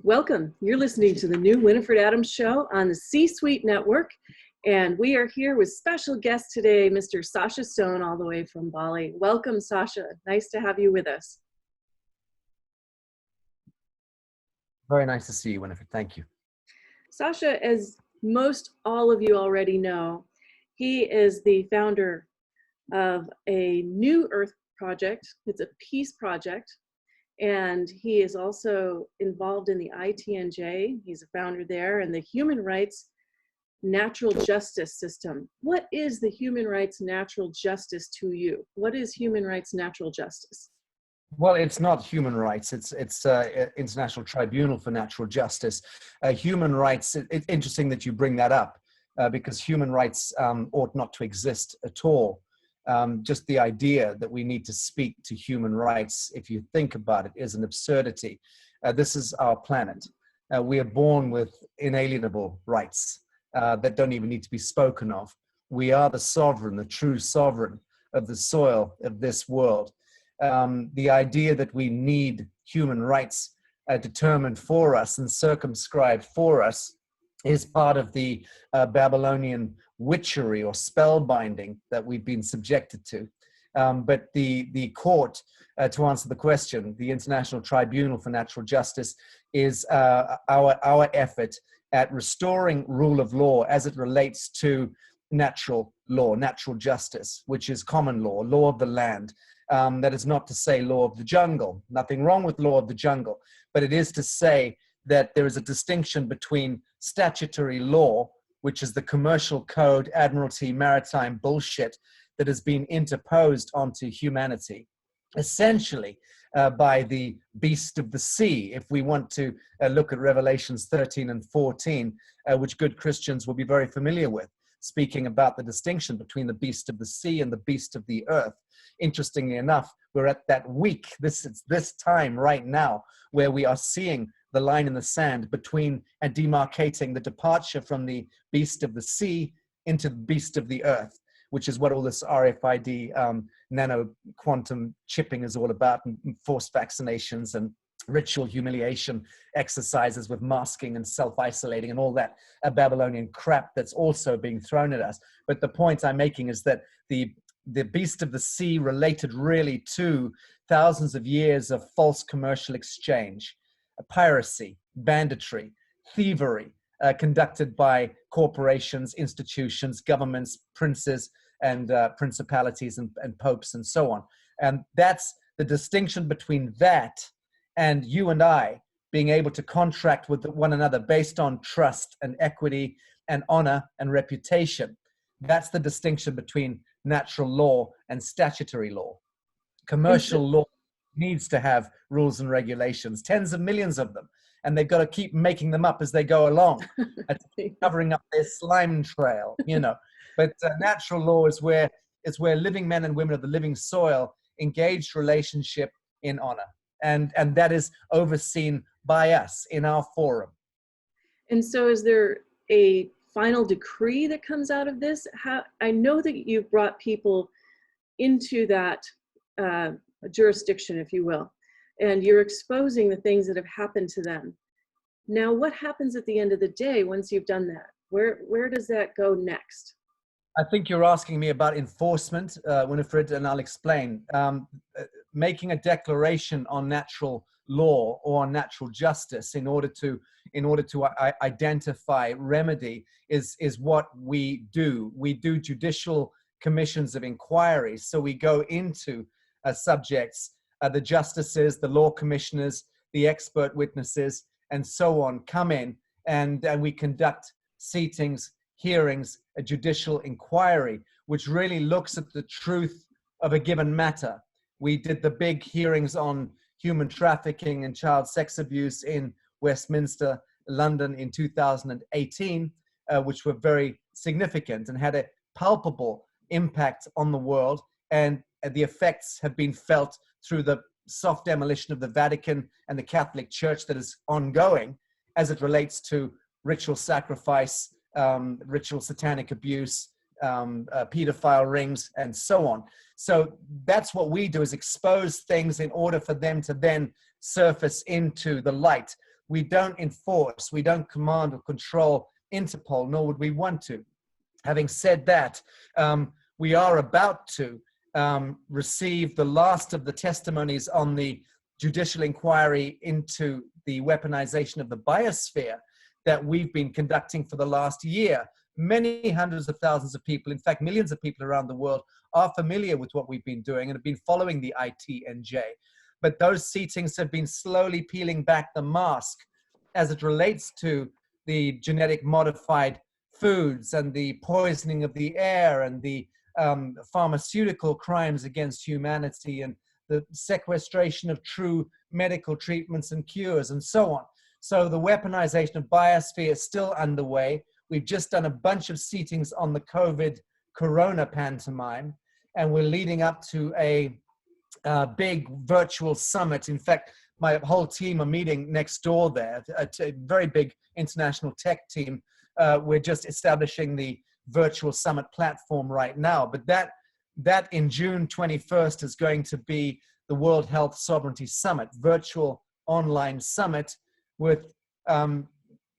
Welcome. You're listening to the new Winifred Adams Show on the C-Suite Network. And we are here with special guest today, Mr. Sacha Stone, all the way from Bali. Welcome, Sacha. Nice to have you with us. Very nice to see you, Winifred. Thank you. Sacha, as most all of you already know, he is the founder of a New Earth project. It's a peace project. And he is also involved in the INTJ. He's a founder there, and the human rights natural justice system. What is the human rights natural justice to you? What is human rights natural justice? Well, it's not human rights. It's International Tribunal for Natural Justice. Human rights, it's interesting that you bring that up because human rights ought not to exist at all. Just the idea that we need to speak to human rights, if you think about it, is an absurdity. This is our planet. We are born with inalienable rights that don't even need to be spoken of. We are the sovereign, the true sovereign of the soil of this world. The idea that we need human rights determined for us and circumscribed for us is part of the Babylonian witchery or spellbinding that we've been subjected to. But the court, to answer the question, the International Tribunal for Natural Justice is our effort at restoring rule of law as it relates to natural law, natural justice, which is common law, law of the land. That is not to say law of the jungle. Nothing wrong with law of the jungle, but it is to say that there is a distinction between statutory law, which is the commercial code, admiralty, maritime bullshit that has been interposed onto humanity, essentially by the beast of the sea. If we want to look at Revelations 13 and 14, which good Christians will be very familiar with, speaking about the distinction between the beast of the sea and the beast of the earth. Interestingly enough, we're at that week, this time right now, where we are seeing the line in the sand between and demarcating the departure from the beast of the sea into the beast of the earth, which is what all this RFID nano quantum chipping is all about, and forced vaccinations and ritual humiliation exercises with masking and self-isolating and all that Babylonian crap that's also being thrown at us. But the point I'm making is that the beast of the sea related really to thousands of years of false commercial exchange, piracy, banditry, thievery, conducted by corporations, institutions, governments, princes, and principalities and popes and so on. And that's the distinction between that and you and I being able to contract with one another based on trust and equity and honor and reputation. That's the distinction between natural law and statutory law. Commercial law needs to have rules and regulations, tens of millions of them, and they've got to keep making them up as they go along, covering up their slime trail, you know. But natural law is where living men and women of the living soil engage relationship in honor. And that is overseen by us in our forum. And so is there a final decree that comes out of this? I know that you've brought people into that jurisdiction, if you will, and you're exposing the things that have happened to them. Now, what happens at the end of the day once you've done that? Where does that go next? I think you're asking me about enforcement, Winifred, and I'll explain. Making a declaration on natural law or on natural justice in order to identify remedy is what we do. We do judicial commissions of inquiry. So we go into subjects, the justices, the law commissioners, the expert witnesses, and so on come in, and we conduct seatings, hearings, a judicial inquiry, which really looks at the truth of a given matter. We did the big hearings on human trafficking and child sex abuse in Westminster, London in 2018, which were very significant and had a palpable impact on the world. And the effects have been felt through the soft demolition of the Vatican and the Catholic Church that is ongoing as it relates to ritual sacrifice, ritual satanic abuse, pedophile rings, and so on. So that's what we do, is expose things in order for them to then surface into the light. We don't enforce, we don't command or control Interpol, nor would we want to. Having said that, we are about to receive the last of the testimonies on the judicial inquiry into the weaponization of the biosphere that we've been conducting for the last year. Many hundreds of thousands of people, in fact, millions of people around the world are familiar with what we've been doing and have been following the INTJ. But those seatings have been slowly peeling back the mask as it relates to the genetic modified foods and the poisoning of the air and the pharmaceutical crimes against humanity and the sequestration of true medical treatments and cures and so on. So the weaponization of biosphere is still underway. We've just done a bunch of seatings on the COVID corona pantomime, and we're leading up to a big virtual summit. In fact, my whole team are meeting next door there, a very big international tech team. We're just establishing the virtual summit platform right now, but that in June 21st is going to be the World Health Sovereignty Summit, virtual online summit with,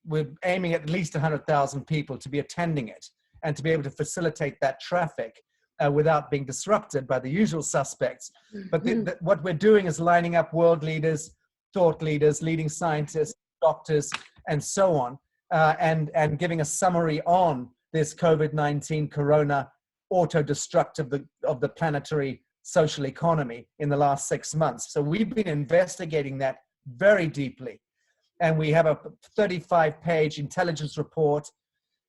we're aiming at least 100,000 people to be attending it and to be able to facilitate that traffic without being disrupted by the usual suspects. But what we're doing is lining up world leaders, thought leaders, leading scientists, doctors, and so on, and giving a summary on this COVID-19 corona auto-destruct of the planetary social economy in the last 6 months. So we've been investigating that very deeply. And we have a 35-page intelligence report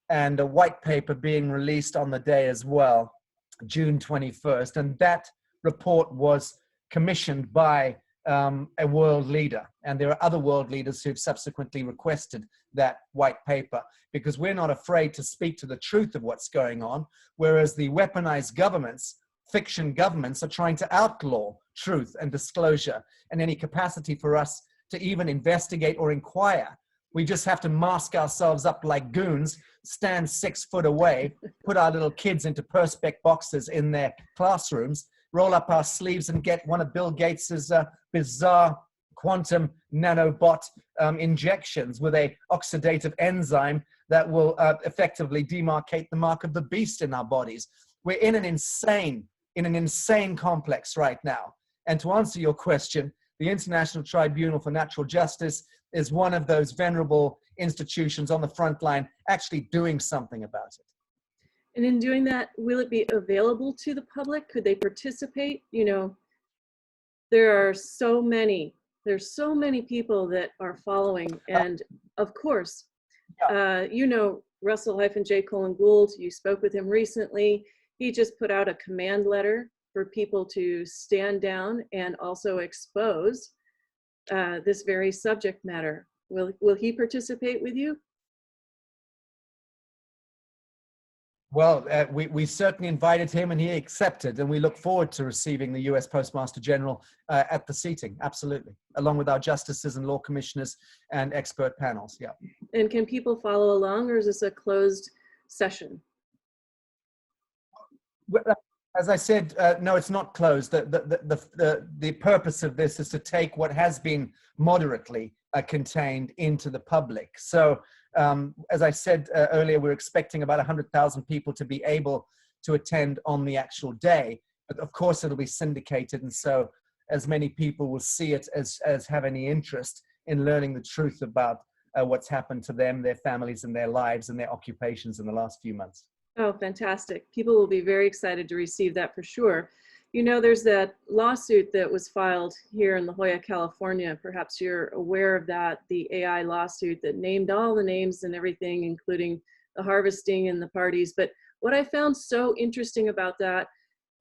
and a white paper being released on the day as well, June 21st. And that report was commissioned by a world leader. And there are other world leaders who've subsequently requested that white paper, because we're not afraid to speak to the truth of what's going on, whereas the weaponized governments, fiction governments, are trying to outlaw truth and disclosure and any capacity for us to even investigate or inquire. We just have to mask ourselves up like goons, stand 6 foot away, put our little kids into perspex boxes in their classrooms, roll up our sleeves and get one of Bill Gates's bizarre quantum nanobot injections with a oxidative enzyme that will effectively demarcate the mark of the beast in our bodies. We're in an insane complex right now. And to answer your question, the International Tribunal for Natural Justice is one of those venerable institutions on the front line actually doing something about it. And in doing that, will it be available to the public? Could they participate? You know, there's so many people that are following. And of course, you know, Russell-JayGould, you spoke with him recently. He just put out a command letter for people to stand down and also expose this very subject matter. Will he participate with you? Well, we certainly invited him and he accepted, and we look forward to receiving the US Postmaster General at the seating, absolutely, along with our justices and law commissioners and expert panels, yeah. And can people follow along, or is this a closed session? Well, as I said, no, it's not closed. The purpose of this is to take what has been moderately contained into the public. So, as I said earlier, we're expecting about 100,000 people to be able to attend on the actual day. But of course, it'll be syndicated, and so as many people will see it as have any interest in learning the truth about what's happened to them, their families, and their lives and their occupations in the last few months. Oh, fantastic. People will be very excited to receive that for sure. You know, there's that lawsuit that was filed here in La Jolla, California. Perhaps you're aware of that, the AI lawsuit that named all the names and everything, including the harvesting and the parties. But what I found so interesting about that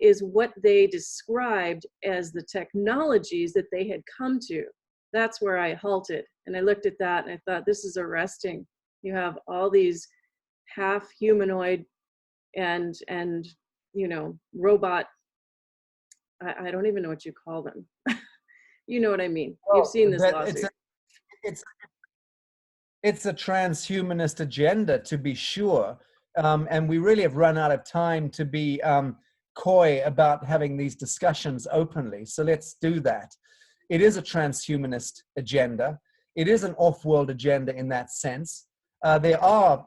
is what they described as the technologies that they had come to. That's where I halted. And I looked at that and I thought, this is arresting. You have all these half humanoid and you know, robot, I don't even know what you call them. You know what I mean? Well, you've seen this lawsuit. It's a transhumanist agenda, to be sure. And we really have run out of time to be coy about having these discussions openly. So let's do that. It is a transhumanist agenda. It is an off-world agenda in that sense. There are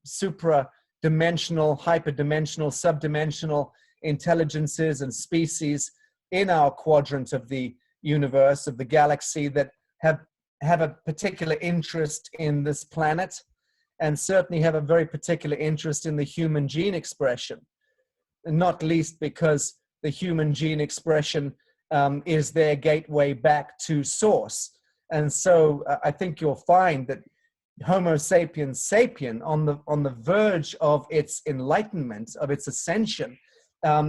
supra-dimensional, hyper-dimensional, sub-dimensional intelligences and species in our quadrant of the universe, of the galaxy, that have a particular interest in this planet, and certainly have a very particular interest in the human gene expression, and not least because the human gene expression is their gateway back to source. And so I think you'll find that Homo sapiens sapien, on the verge of its enlightenment, of its ascension,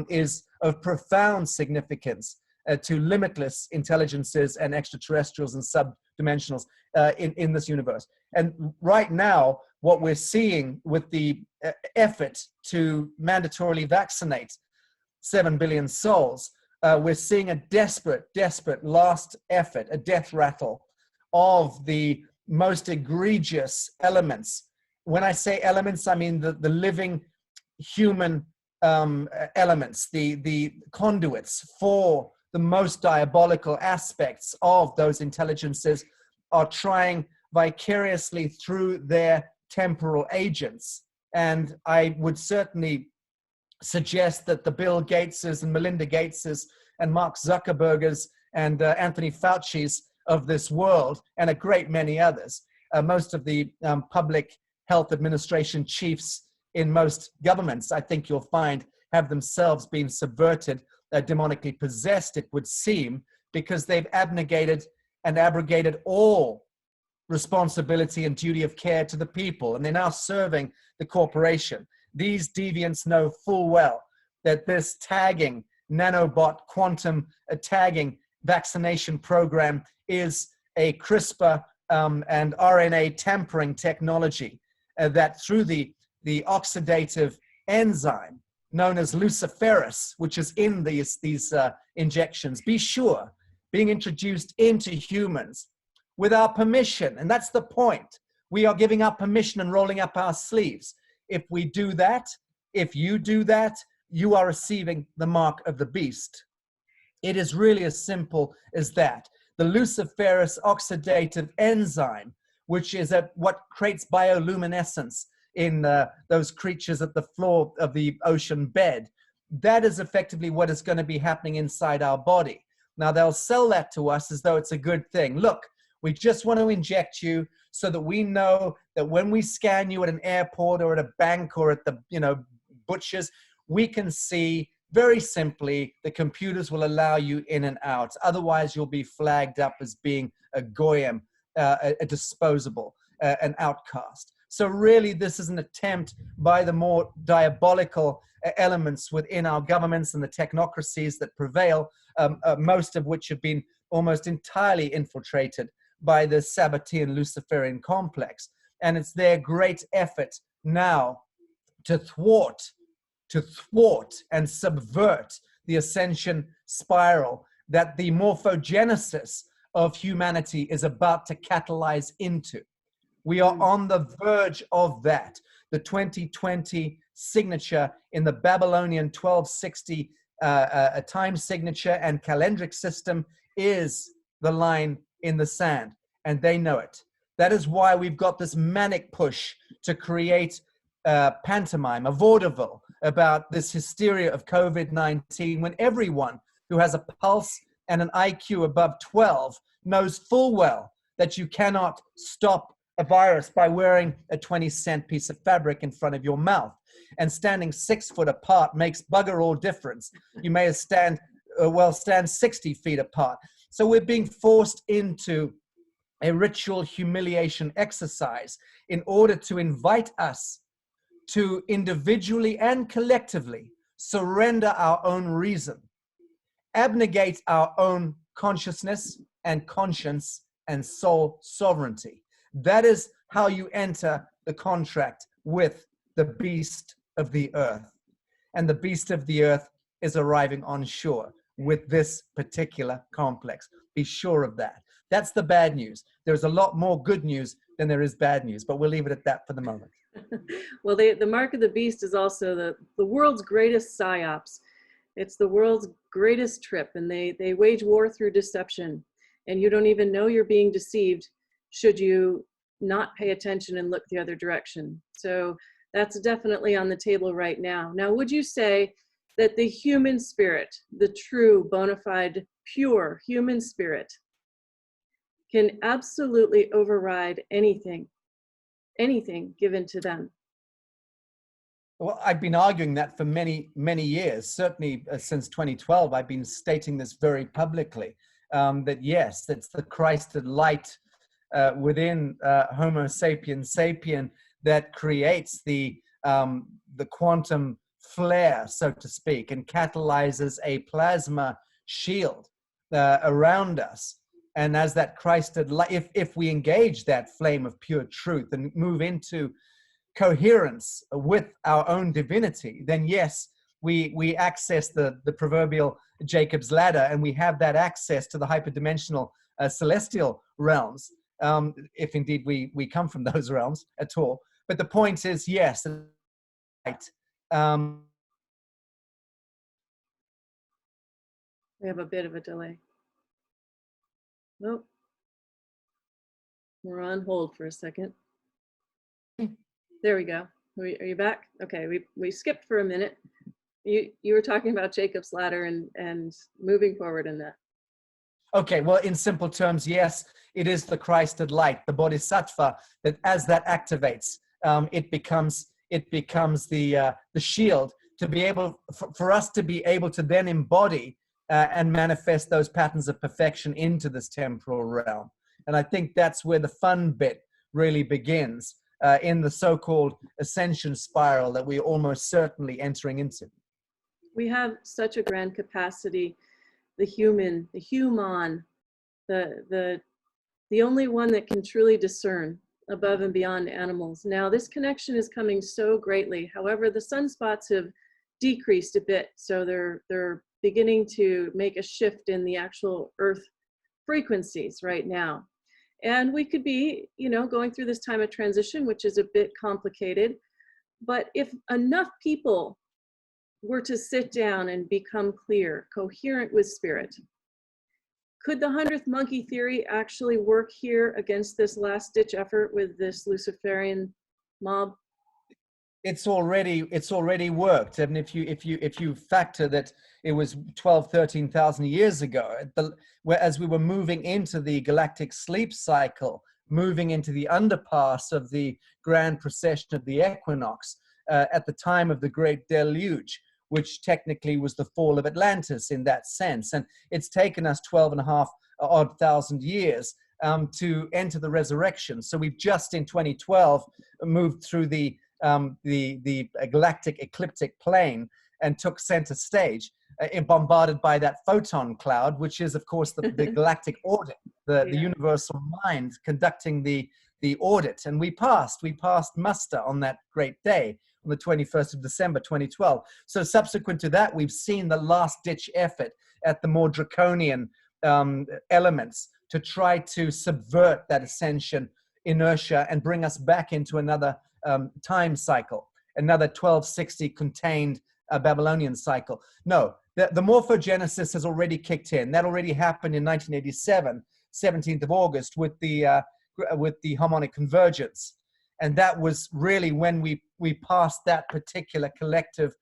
is of profound significance to limitless intelligences and extraterrestrials and subdimensionals in this universe. And right now, what we're seeing with the effort to mandatorily vaccinate 7 billion souls, we're seeing a desperate last effort, a death rattle of the most egregious elements. When I say elements, I mean the living human elements, the conduits for the most diabolical aspects of those intelligences are trying vicariously through their temporal agents. And I would certainly suggest that the Bill Gateses and Melinda Gateses and Mark Zuckerbergers and Anthony Fauci's of this world, and a great many others, most of the public health administration chiefs in most governments, I think you'll find, have themselves been subverted, demonically possessed, it would seem, because they've abnegated and abrogated all responsibility and duty of care to the people, and they're now serving the corporation. These deviants know full well that this tagging, nanobot, quantum tagging vaccination program is a CRISPR and RNA tampering technology that through the oxidative enzyme known as luciferase, which is in these injections, be sure, being introduced into humans with our permission. And that's the point. We are giving up permission and rolling up our sleeves. If we do that, if you do that, you are receiving the mark of the beast. It is really as simple as that. The luciferase oxidative enzyme, which is what creates bioluminescence in those creatures at the floor of the ocean bed, that is effectively what is going to be happening inside our body. Now, they'll sell that to us as though it's a good thing. Look, we just want to inject you so that we know that when we scan you at an airport or at a bank or at the butcher's, we can see very simply the computers will allow you in and out. Otherwise, you'll be flagged up as being a goyim, a disposable, an outcast. So really, this is an attempt by the more diabolical elements within our governments and the technocracies that prevail, most of which have been almost entirely infiltrated by the Sabbatean Luciferian complex. And it's their great effort now to thwart and subvert the ascension spiral that the morphogenesis of humanity is about to catalyze into. We are on the verge of that. The 2020 signature in the Babylonian 1260 time signature and calendric system is the line in the sand, and they know it. That is why we've got this manic push to create pantomime, a vaudeville about this hysteria of COVID-19, when everyone who has a pulse and an IQ above 12 knows full well that you cannot stop a virus by wearing a 20-cent piece of fabric in front of your mouth. And standing 6 foot apart makes bugger all difference. You may stand 60 feet apart. So we're being forced into a ritual humiliation exercise in order to invite us to individually and collectively surrender our own reason, abnegate our own consciousness and conscience and soul sovereignty. That is how you enter the contract with the beast of the earth. And the beast of the earth is arriving on shore with this particular complex. Be sure of that. That's the bad news. There's a lot more good news than there is bad news, but we'll leave it at that for the moment. Well, the mark of the beast is also the world's greatest psyops. It's the world's greatest trip, and they wage war through deception. And you don't even know you're being deceived should you not pay attention and look the other direction? So that's definitely on the table right now. Now, would you say that the human spirit, the true, bona fide, pure human spirit, can absolutely override anything given to them? Well, I've been arguing that for many, many years. Certainly since 2012, I've been stating this very publicly, that yes, it's the Christed light within Homo sapiens sapien that creates the quantum flare, so to speak, and catalyzes a plasma shield around us. And as that Christed light, if we engage that flame of pure truth and move into coherence with our own divinity, then yes, we access the proverbial Jacob's ladder, and we have that access to the hyperdimensional celestial realms, if indeed we come from those realms at all. But the point is, yes, right. We have a bit of a delay. Nope. We're on hold for a second. There we go. Are you back? Okay, we skipped for a minute. You were talking about Jacob's ladder and moving forward in that. Okay, well, in simple terms, yes, it is the Christed light, the Bodhisattva, that as that activates, it becomes the shield to be able for us to be able to then embody and manifest those patterns of perfection into this temporal realm. And I think that's where the fun bit really begins, in the so-called ascension spiral that we're almost certainly entering into. We have such a grand capacity, the human, the only one that can truly discern above and beyond animals. Now, this connection is coming so greatly. However, the sunspots have decreased a bit, so they're beginning to make a shift in the actual Earth frequencies right now. And we could be, going through this time of transition, which is a bit complicated. But if enough people were to sit down and become clear, coherent with spirit, could the 100th monkey theory actually work here against this last-ditch effort with this lucifarian mob? It's already worked. And if you factor that it was 13,000 years ago, as we were moving into the galactic sleep cycle, moving into the underpass of the grand precession of the equinox, at the time of the great deluge, which technically was the fall of Atlantis in that sense. And it's taken us 12,500 odd years to enter the resurrection. So we've just in 2012 moved through the galactic ecliptic plane and took center stage, bombarded by that photon cloud, which is, of course, the galactic audit, the universal mind conducting the audit. And we passed muster on that great day, on the 21st of December, 2012. So subsequent to that, we've seen the last-ditch effort at the more draconian elements to try to subvert that ascension inertia and bring us back into another time cycle, another 1260 contained Babylonian cycle. No, the morphogenesis has already kicked in. That already happened in 1987, 17th of August, with the harmonic convergence. And that was really when we passed that particular collective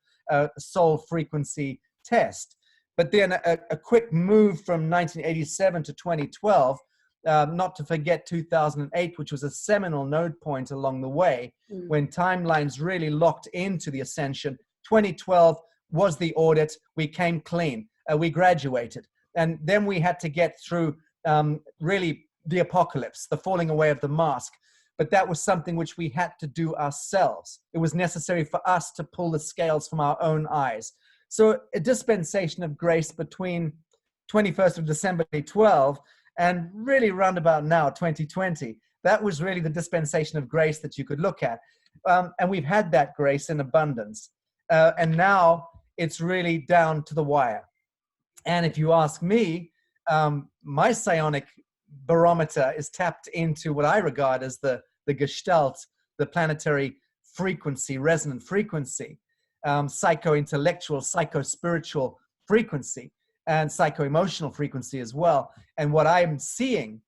soul frequency test. But then a quick move from 1987 to 2012, not to forget 2008, which was a seminal node point along the way, when timelines really locked into the ascension. 2012 was the audit. We came clean. We graduated. And then we had to get through really the apocalypse, the falling away of the mask. But that was something which we had to do ourselves. It was necessary for us to pull the scales from our own eyes. So a dispensation of grace between 21st of December 2012 and really roundabout now, 2020, that was really the dispensation of grace that you could look at. And we've had that grace in abundance. And now it's really down to the wire. And if you ask me, my psionic barometer is tapped into what I regard as the gestalt, the planetary frequency, resonant frequency, psycho-intellectual, psycho-spiritual frequency, and psycho-emotional frequency as well. And what I'm seeing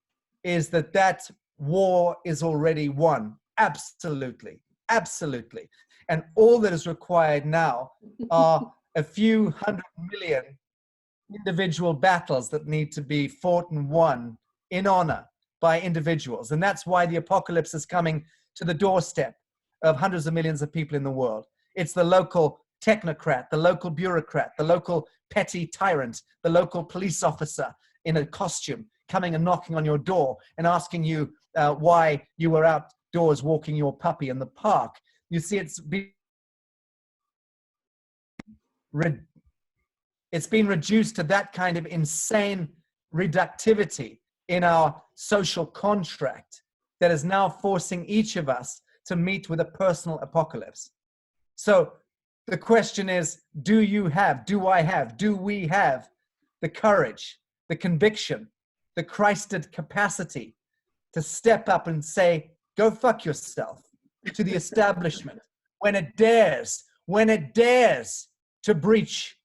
is that war is already won. Absolutely. Absolutely. And all that is required now are a few 100 million individual battles that need to be fought and won in honor by individuals. And that's why the apocalypse is coming to the doorstep of hundreds of millions of people in the world. It's the local technocrat, the local bureaucrat, the local petty tyrant, the local police officer in a costume coming and knocking on your door and asking you why you were outdoors walking your puppy in the park. You see, it's been reduced to that kind of insane reductivity in our social contract that is now forcing each of us to meet with a personal apocalypse. So the question is, do we have the courage, the conviction, the Christed capacity to step up and say, go fuck yourself to the establishment when it dares to breach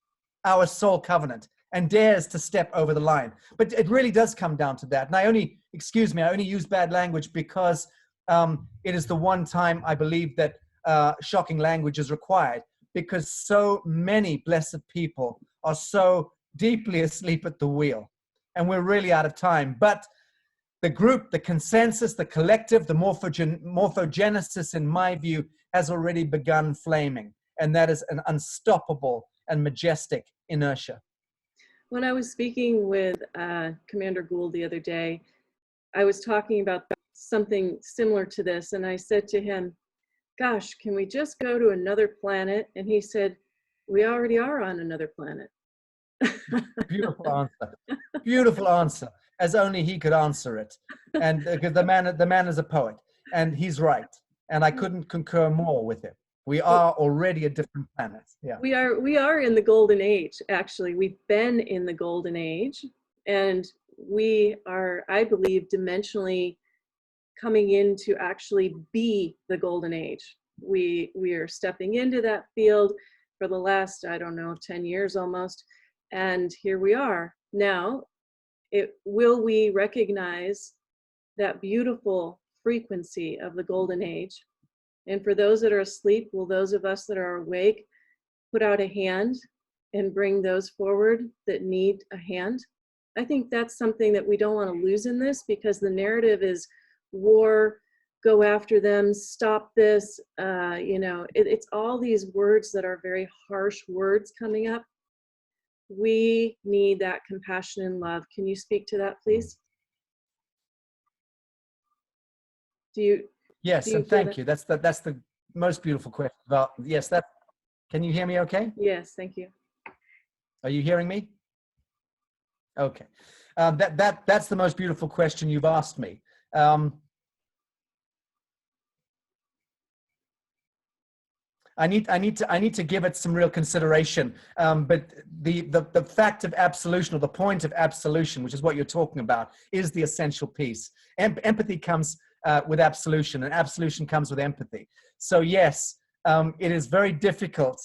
our soul covenant and dares to step over the line? But it really does come down to that. And I only use bad language because it is the one time I believe that shocking language is required, because so many blessed people are so deeply asleep at the wheel and we're really out of time. But the group, the consensus, the collective, the morphogenesis, in my view, has already begun flaming. And that is an unstoppable and majestic inertia. When I was speaking with Commander Gould the other day, I was talking about something similar to this. And I said to him, gosh, can we just go to another planet? And he said, we already are on another planet. Beautiful answer. Beautiful answer. As only he could answer it. And because the man is a poet, and he's right. And I couldn't concur more with him. We are already a different planet. Yeah. We are in the golden age, actually. We've been in the golden age, and we are, I believe, dimensionally coming in to actually be the golden age. We are stepping into that field for the last, 10 years almost. And here we are. Now, will we recognize that beautiful frequency of the golden age? And for those that are asleep, will those of us that are awake put out a hand and bring those forward that need a hand? I think that's something that we don't want to lose in this, because the narrative is war, go after them, stop this. It's all these words that are very harsh words coming up. We need that compassion and love. Can you speak to that, please? Yes, and thank you. That's the most beautiful question. Yes, can you hear me okay? Yes, thank you. Are you hearing me? Okay. That's the most beautiful question you've asked me. I need to give it some real consideration. But the fact of absolution, or the point of absolution, which is what you're talking about, is the essential piece. Empathy comes with absolution, and absolution comes with empathy. So yes, it is very difficult.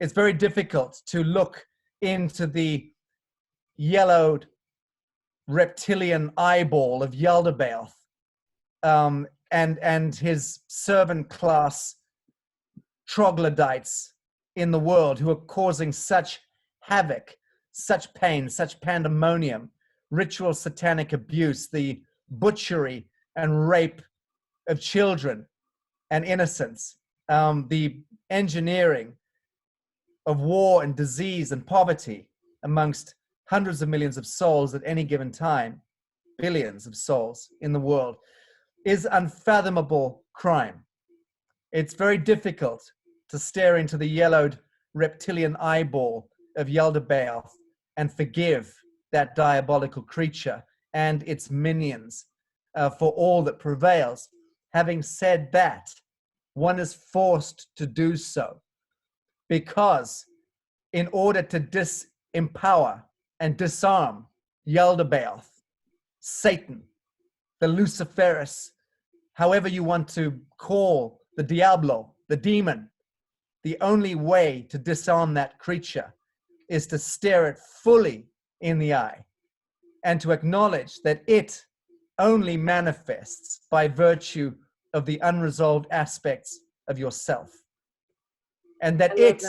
It's very difficult to look into the yellowed reptilian eyeball of Yaldabaoth and his servant class troglodytes in the world who are causing such havoc, such pain, such pandemonium, ritual satanic abuse, the butchery and rape of children and innocents, the engineering of war and disease and poverty amongst hundreds of millions of souls at any given time, billions of souls in the world, is unfathomable crime. It's very difficult to stare into the yellowed reptilian eyeball of Yaldabaoth and forgive that diabolical creature and its minions for all that prevails. Having said that, one is forced to do so because in order to disempower and disarm Yaldabaoth, Satan, the Luciferus, however you want to call the Diablo, the demon, the only way to disarm that creature is to stare it fully in the eye and to acknowledge that it only manifests by virtue of the unresolved aspects of yourself. And that it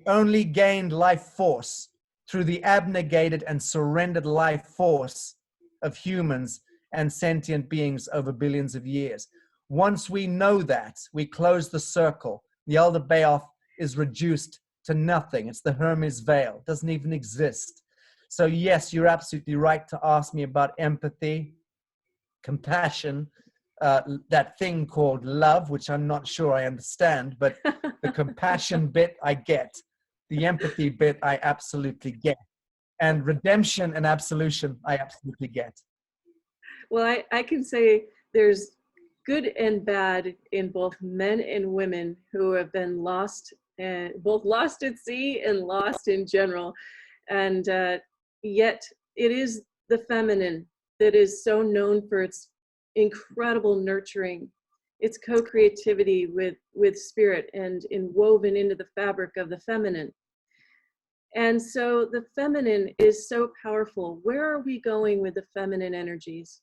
only gained life force through the abnegated and surrendered life force of humans and sentient beings over billions of years. Once we know that, we close the circle. The Elder Bayoff is reduced to nothing. It's the Hermes veil. It doesn't even exist. So yes, you're absolutely right to ask me about empathy, compassion, that thing called love, which I'm not sure I understand, but the compassion bit I get. The empathy bit I absolutely get. And redemption and absolution I absolutely get. Well, I can say there's good and bad in both men and women who have been lost, and both lost at sea and lost in general. And yet it is the feminine that is so known for its incredible nurturing, its co-creativity with spirit and woven into the fabric of the feminine. And so the feminine is so powerful. Where are we going with the feminine energies?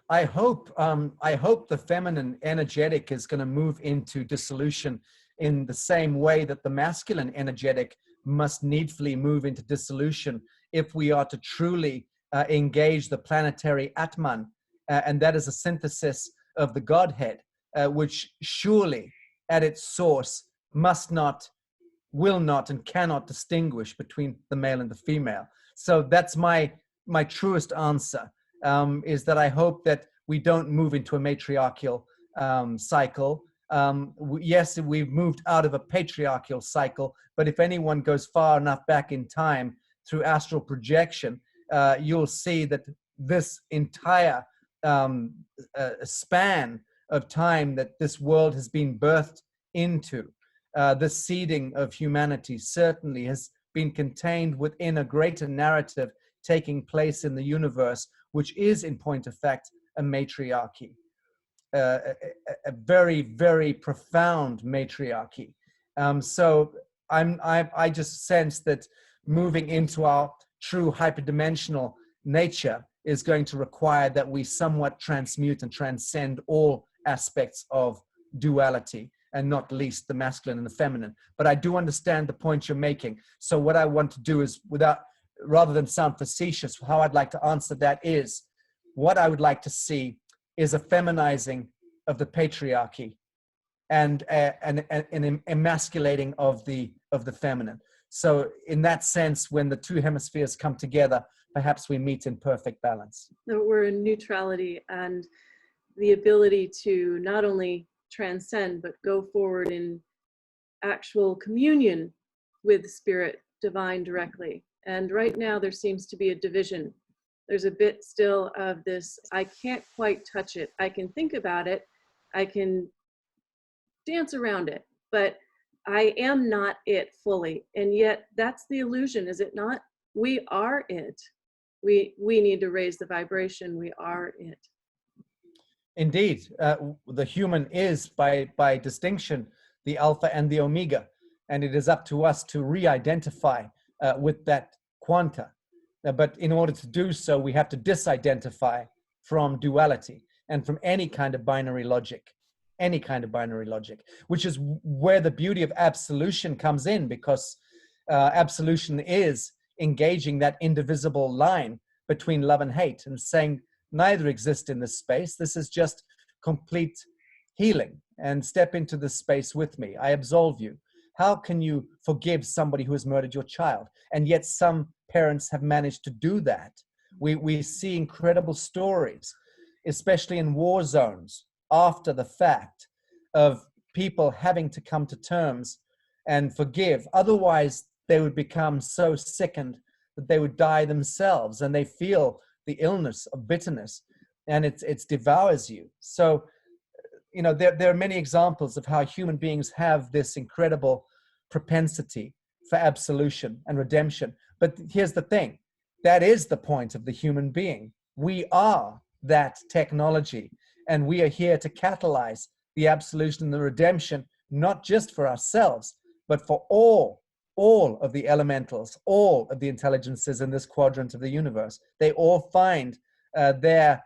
I hope the feminine energetic is going to move into dissolution in the same way that the masculine energetic must needfully move into dissolution if we are to truly engage the planetary Atman, and that is a synthesis of the Godhead, which surely at its source must not, will not, and cannot distinguish between the male and the female. So that's my truest answer, is that I hope that we don't move into a matriarchal cycle. Yes, we've moved out of a patriarchal cycle, but if anyone goes far enough back in time through astral projection, you'll see that this entire span of time that this world has been birthed into, the seeding of humanity certainly has been contained within a greater narrative taking place in the universe, which is in point of fact a matriarchy, a very, very profound matriarchy. So I just sense that moving into our true hyperdimensional nature is going to require that we somewhat transmute and transcend all aspects of duality, and not least the masculine and the feminine. But I do understand the point you're making. So what I want to do is, rather than sound facetious, how I'd like to answer that is, what I would like to see is a feminizing of the patriarchy and an emasculating of the feminine. So in that sense, when the two hemispheres come together, perhaps we meet in perfect balance. We're in neutrality, and the ability to not only transcend, but go forward in actual communion with spirit divine directly. And right now there seems to be a division. There's a bit still of this, I can't quite touch it. I can think about it, I can dance around it, but I am not it fully. And yet that's the illusion, is it not? We are it. We need to raise the vibration. We are it. Indeed, the human is by distinction the alpha and the omega, and it is up to us to re-identify with that quanta. But in order to do so, we have to disidentify from duality and from any kind of binary logic, which is where the beauty of absolution comes in, because absolution is engaging that indivisible line between love and hate and saying neither exist in this space. This is just complete healing, and step into this space with me. I absolve you. How can you forgive somebody who has murdered your child? And yet some parents have managed to do that. We see incredible stories, especially in war zones, after the fact, of people having to come to terms and forgive. Otherwise, they would become so sickened that they would die themselves, and they feel the illness of bitterness, and it devours you. So, you know, there are many examples of how human beings have this incredible propensity for absolution and redemption. But here's the thing, that is the point of the human being. We are that technology, and we are here to catalyze the absolution and the redemption, not just for ourselves, but for all all of the elementals, all of the intelligences in this quadrant of the universe. They all find their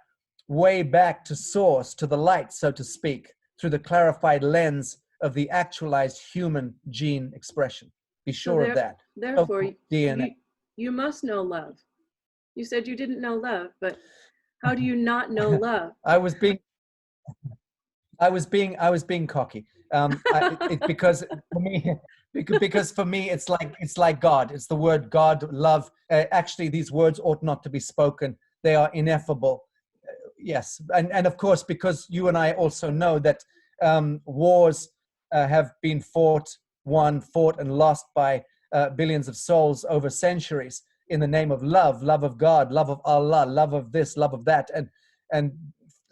way back to source, to the light, so to speak, through the clarified lens of the actualized human gene expression. Be sure of that. Therefore, DNA. you must know love. You said you didn't know love, but how do you not know love? I was being cocky. Because for me, it's like God. It's the word God, love. Actually, these words ought not to be spoken. They are ineffable. Yes, and of course, because you and I also know that wars have been fought and lost by billions of souls over centuries in the name of love of God, love of Allah, love of this, love of that, and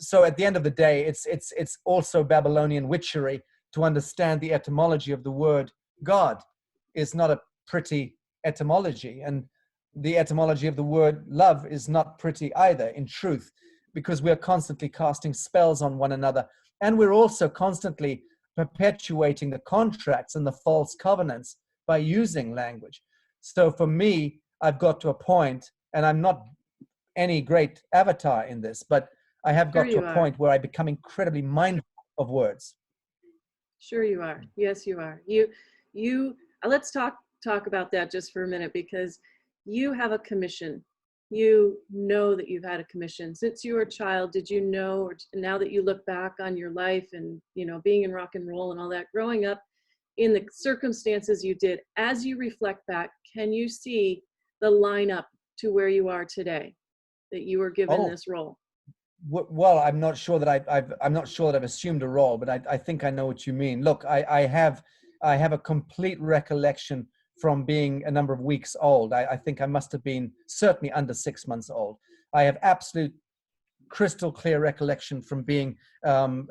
so at the end of the day, it's also Babylonian witchery to understand the etymology of the word God is not a pretty etymology, and the etymology of the word love is not pretty either, in truth, because we're constantly casting spells on one another, and we're also constantly perpetuating the contracts and the false covenants by using language. So for me, I've got to a point, and I'm not any great avatar in this, but I have got to a point where I become incredibly mindful of words. Sure you are. Yes, you are. You let's talk about that just for a minute, because you have a commission. You know that you've had a commission since you were a child. Did you know, or now that you look back on your life and, you know, being in rock and roll and all that, growing up in the circumstances you did, as you reflect back, can you see the lineup to where you are today, that you were given this role? Well, I'm not sure that I've assumed a role, but I think I know what you mean. Look, I have a complete recollection from being a number of weeks old. I think I must have been certainly under 6 months old. I have absolute crystal clear recollection from being an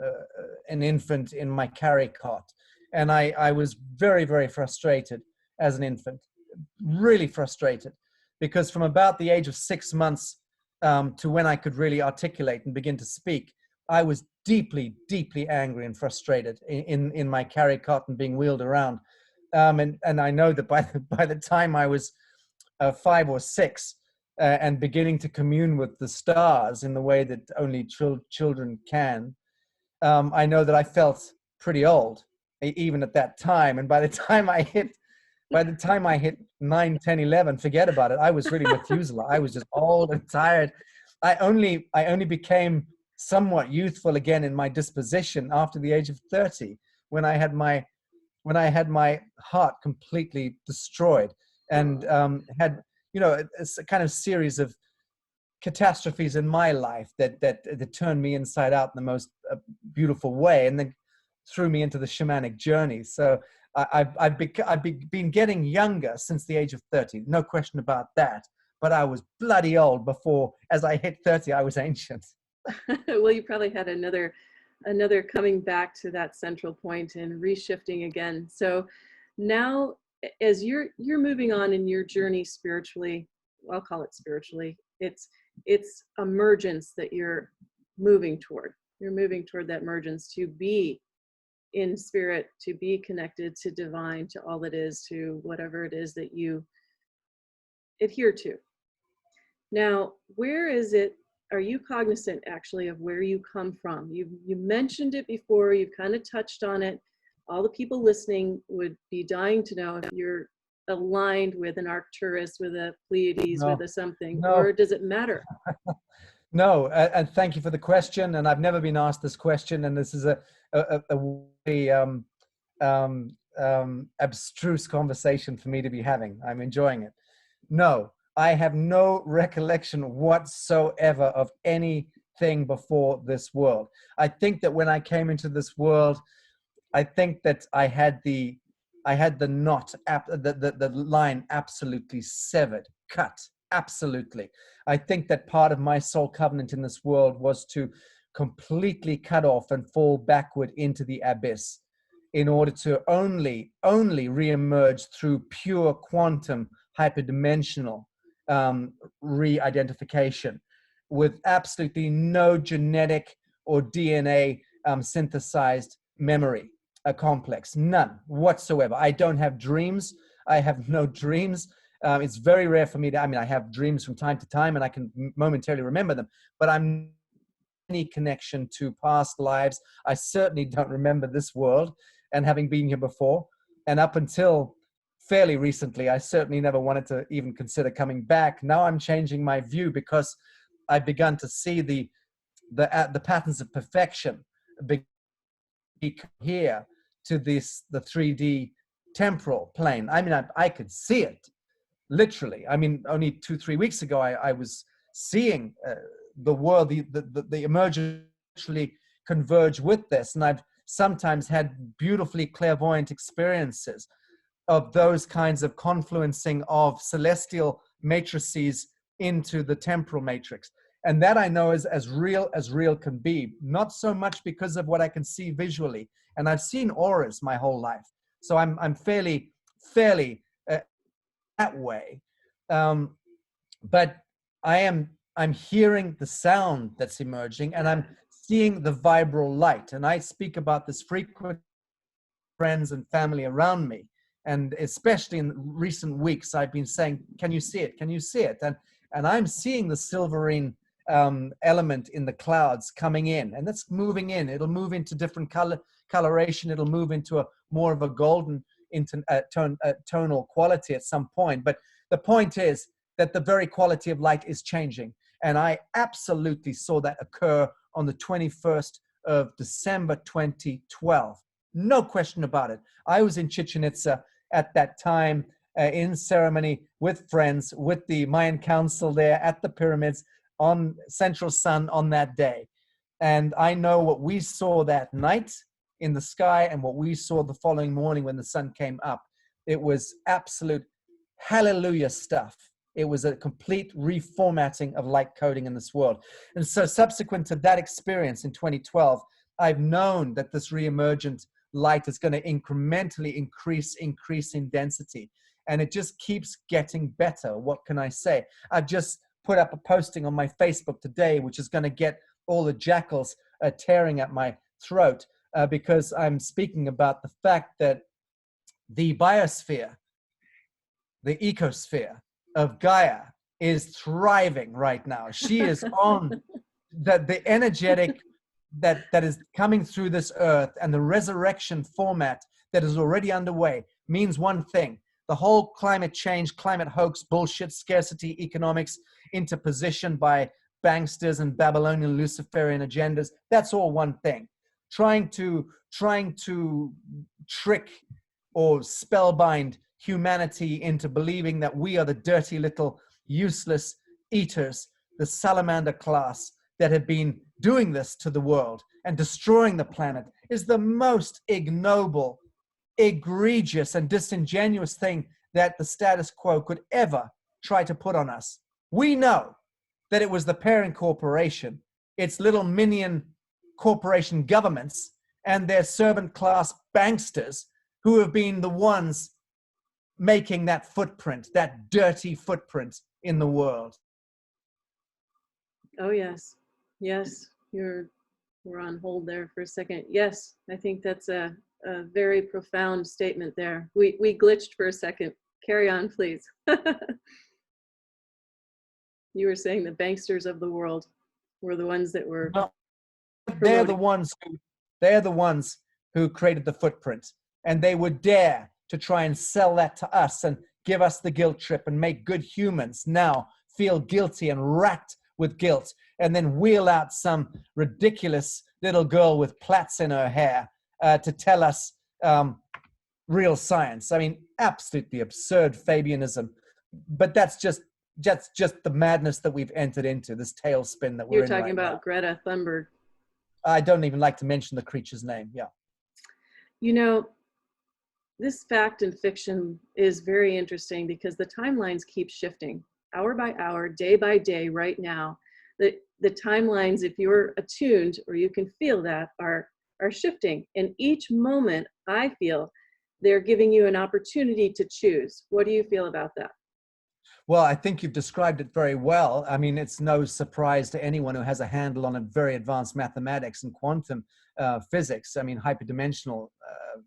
infant in my carry cot. And I was very, very frustrated as an infant, really frustrated, because from about the age of 6 months to when I could really articulate and begin to speak, I was deeply, deeply angry and frustrated in my carry cot and being wheeled around. And I know that by the time I was 5 or 6 and beginning to commune with the stars in the way that only children can, I know that I felt pretty old, even at that time. And by the time I hit 9, 10, 11, forget about it. I was really Methuselah. I was just old and tired. I only became somewhat youthful again in my disposition after the age of 30, when I had my heart completely destroyed and had, you know, a kind of series of catastrophes in my life that turned me inside out in the most beautiful way, and then threw me into the shamanic journey. So I've been getting younger since the age of 30, no question about that. But I was bloody old before. As I hit 30, I was ancient. Well, you probably had another coming back to that central point and reshifting again. So now, as you're moving on in your journey spiritually, I'll call it spiritually, it's emergence that you're moving toward. You're moving toward that emergence, to be in spirit, to be connected to divine, to all it is, to whatever it is that you adhere to. Now, where is it? Are you cognizant actually of where you come from? You mentioned it before, you've kind of touched on it. All the people listening would be dying to know if you're aligned with an Arcturus, with a Pleiades, with a something, or does it matter? No, and thank you for the question. And I've never been asked this question, and this is a really abstruse conversation for me to be having. I'm enjoying it. No, I have no recollection whatsoever of anything before this world. I think that when I came into this world, I think that I had the knot, the line absolutely severed, cut, absolutely. I think that part of my soul covenant in this world was to completely cut off and fall backward into the abyss in order to only re-emerge through pure quantum hyperdimensional re-identification, with absolutely no genetic or DNA synthesized memory complex, none whatsoever. I don't have dreams. I have no dreams. It's very rare for me to, I mean, I have dreams from time to time and I can momentarily remember them, but I'm any connection to past lives. I certainly don't remember this world and having been here before. And up until fairly recently, I certainly never wanted to even consider coming back. Now I'm changing my view because I've begun to see the patterns of perfection here to this, the 3D temporal plane. I mean, I could see it literally. I mean, only 2-3 weeks ago, I was seeing the world, the emergence actually converge with this. And I've sometimes had beautifully clairvoyant experiences of those kinds of confluencing of celestial matrices into the temporal matrix. And that I know is as real can be, not so much because of what I can see visually. And I've seen auras my whole life. So I'm fairly that way. But I'm hearing the sound that's emerging and I'm seeing the vibral light. And I speak about this frequent friends and family around me. And especially in recent weeks, I've been saying, can you see it? Can you see it? And I'm seeing the silverine element in the clouds coming in, and that's moving in. It'll move into different coloration. It'll move into a more of a golden tonal quality at some point. But the point is that the very quality of light is changing. And I absolutely saw that occur on the 21st of December, 2012. No question about it. I was in Chichen Itza at that time in ceremony with friends, with the Mayan Council there at the pyramids on Central Sun on that day. And I know what we saw that night in the sky and what we saw the following morning when the sun came up. It was absolute hallelujah stuff. It was a complete reformatting of light coding in this world. And so subsequent to that experience in 2012, I've known that this reemergent light is going to incrementally increase in density. And it just keeps getting better. What can I say? I've just put up a posting on my Facebook today, which is going to get all the jackals tearing at my throat because I'm speaking about the fact that the biosphere, the ecosphere of Gaia is thriving right now. She is on the energetic that is coming through this earth, and the resurrection format that is already underway means one thing: the whole climate change, climate hoax, bullshit, scarcity economics, interposition by banksters and Babylonian lucifarian agendas. That's all one thing. Trying to trick or spellbind humanity into believing that we are the dirty little useless eaters, the salamander class that have been doing this to the world and destroying the planet, is the most ignoble, egregious, and disingenuous thing that the status quo could ever try to put on us. We know that it was the parent corporation, its little minion corporation governments, and their servant class banksters who have been the ones making that footprint, that dirty footprint in the world. Oh, yes. Yes, we're on hold there for a second. Yes, I think that's a very profound statement there. We glitched for a second. Carry on, please. You were saying the banksters of the world were the ones that were... Well, they're the ones who created the footprint, and they would dare to try and sell that to us and give us the guilt trip and make good humans now feel guilty and racked with guilt, and then wheel out some ridiculous little girl with plaits in her hair to tell us real science. I mean, absolutely absurd Fabianism. But that's just the madness that we've entered into, this tailspin that we're in. You're talking about now. Greta Thunberg. I don't even like to mention the creature's name. Yeah. You know, this fact and fiction is very interesting because the timelines keep shifting hour by hour, day by day. Right now, the timelines, if you're attuned or you can feel that, are shifting. And each moment, I feel they're giving you an opportunity to choose. What do you feel about that? Well, I think you've described it very well. I mean, it's no surprise to anyone who has a handle on a very advanced mathematics and quantum physics. I mean, hyperdimensional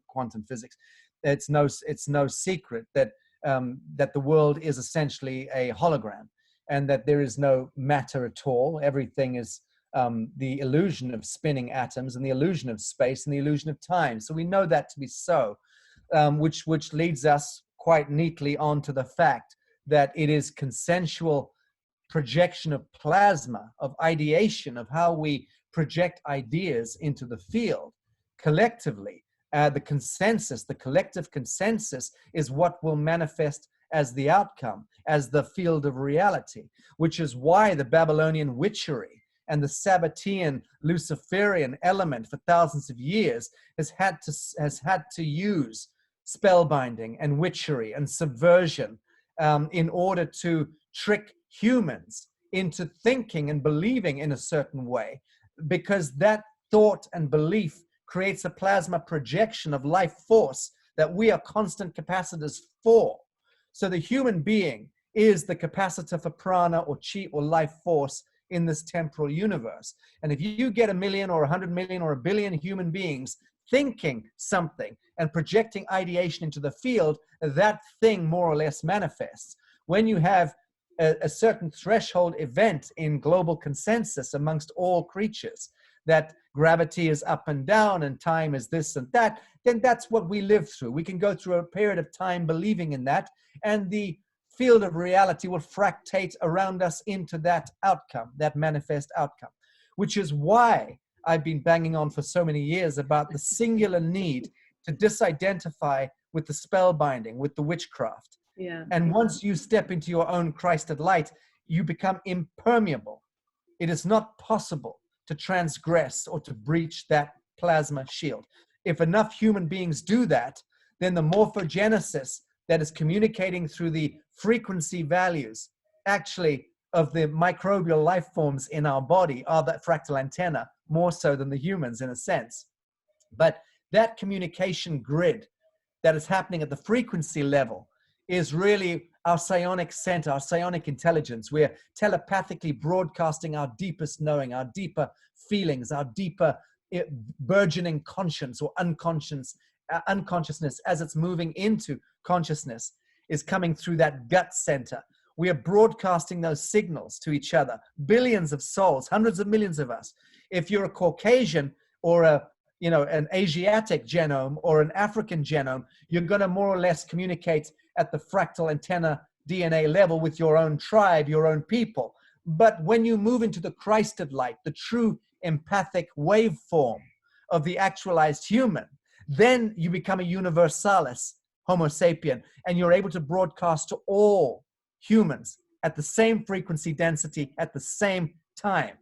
quantum physics. It's no secret that that the world is essentially a hologram, and that there is no matter at all. Everything is the illusion of spinning atoms and the illusion of space and the illusion of time. So we know that to be so, which leads us quite neatly onto the fact that it is consensual projection of plasma, of ideation, of how we project ideas into the field collectively. The consensus, the collective consensus, is what will manifest as the outcome, as the field of reality, which is why the Babylonian witchery and the Sabbatean lucifarian element for thousands of years has had to use spellbinding and witchery and subversion in order to trick humans into thinking and believing in a certain way, because that thought and belief creates a plasma projection of life force that we are constant capacitors for. So the human being is the capacitor for prana or chi or life force in this temporal universe. And if you get 1 million or 100 million or 1 billion human beings thinking something and projecting ideation into the field, that thing more or less manifests. When you have a certain threshold event in global consensus amongst all creatures, that gravity is up and down and time is this and that, then that's what we live through. We can go through a period of time believing in that, and the field of reality will fractate around us into that outcome, that manifest outcome, which is why I've been banging on for so many years about the singular need to disidentify with the spellbinding, with the witchcraft. Yeah. And once you step into your own Christed light, you become impermeable. It is not possible to transgress or to breach that plasma shield. If enough human beings do that, then the morphogenesis that is communicating through the frequency values, actually, of the microbial life forms in our body are that fractal antenna, more so than the humans in a sense. But that communication grid that is happening at the frequency level is really our psionic center, our psionic intelligence. We're telepathically broadcasting our deepest knowing, our deeper feelings, our deeper burgeoning conscience or unconsciousness as it's moving into consciousness is coming through that gut center. We are broadcasting those signals to each other, billions of souls, hundreds of millions of us. If you're a Caucasian or an Asiatic genome or an African genome, you're going to more or less communicate at the fractal antenna DNA level with your own tribe, your own people. But when you move into the Christed light, the true empathic waveform of the actualized human, then you become a universalis, Homo sapien, and you're able to broadcast to all humans at the same frequency density at the same time.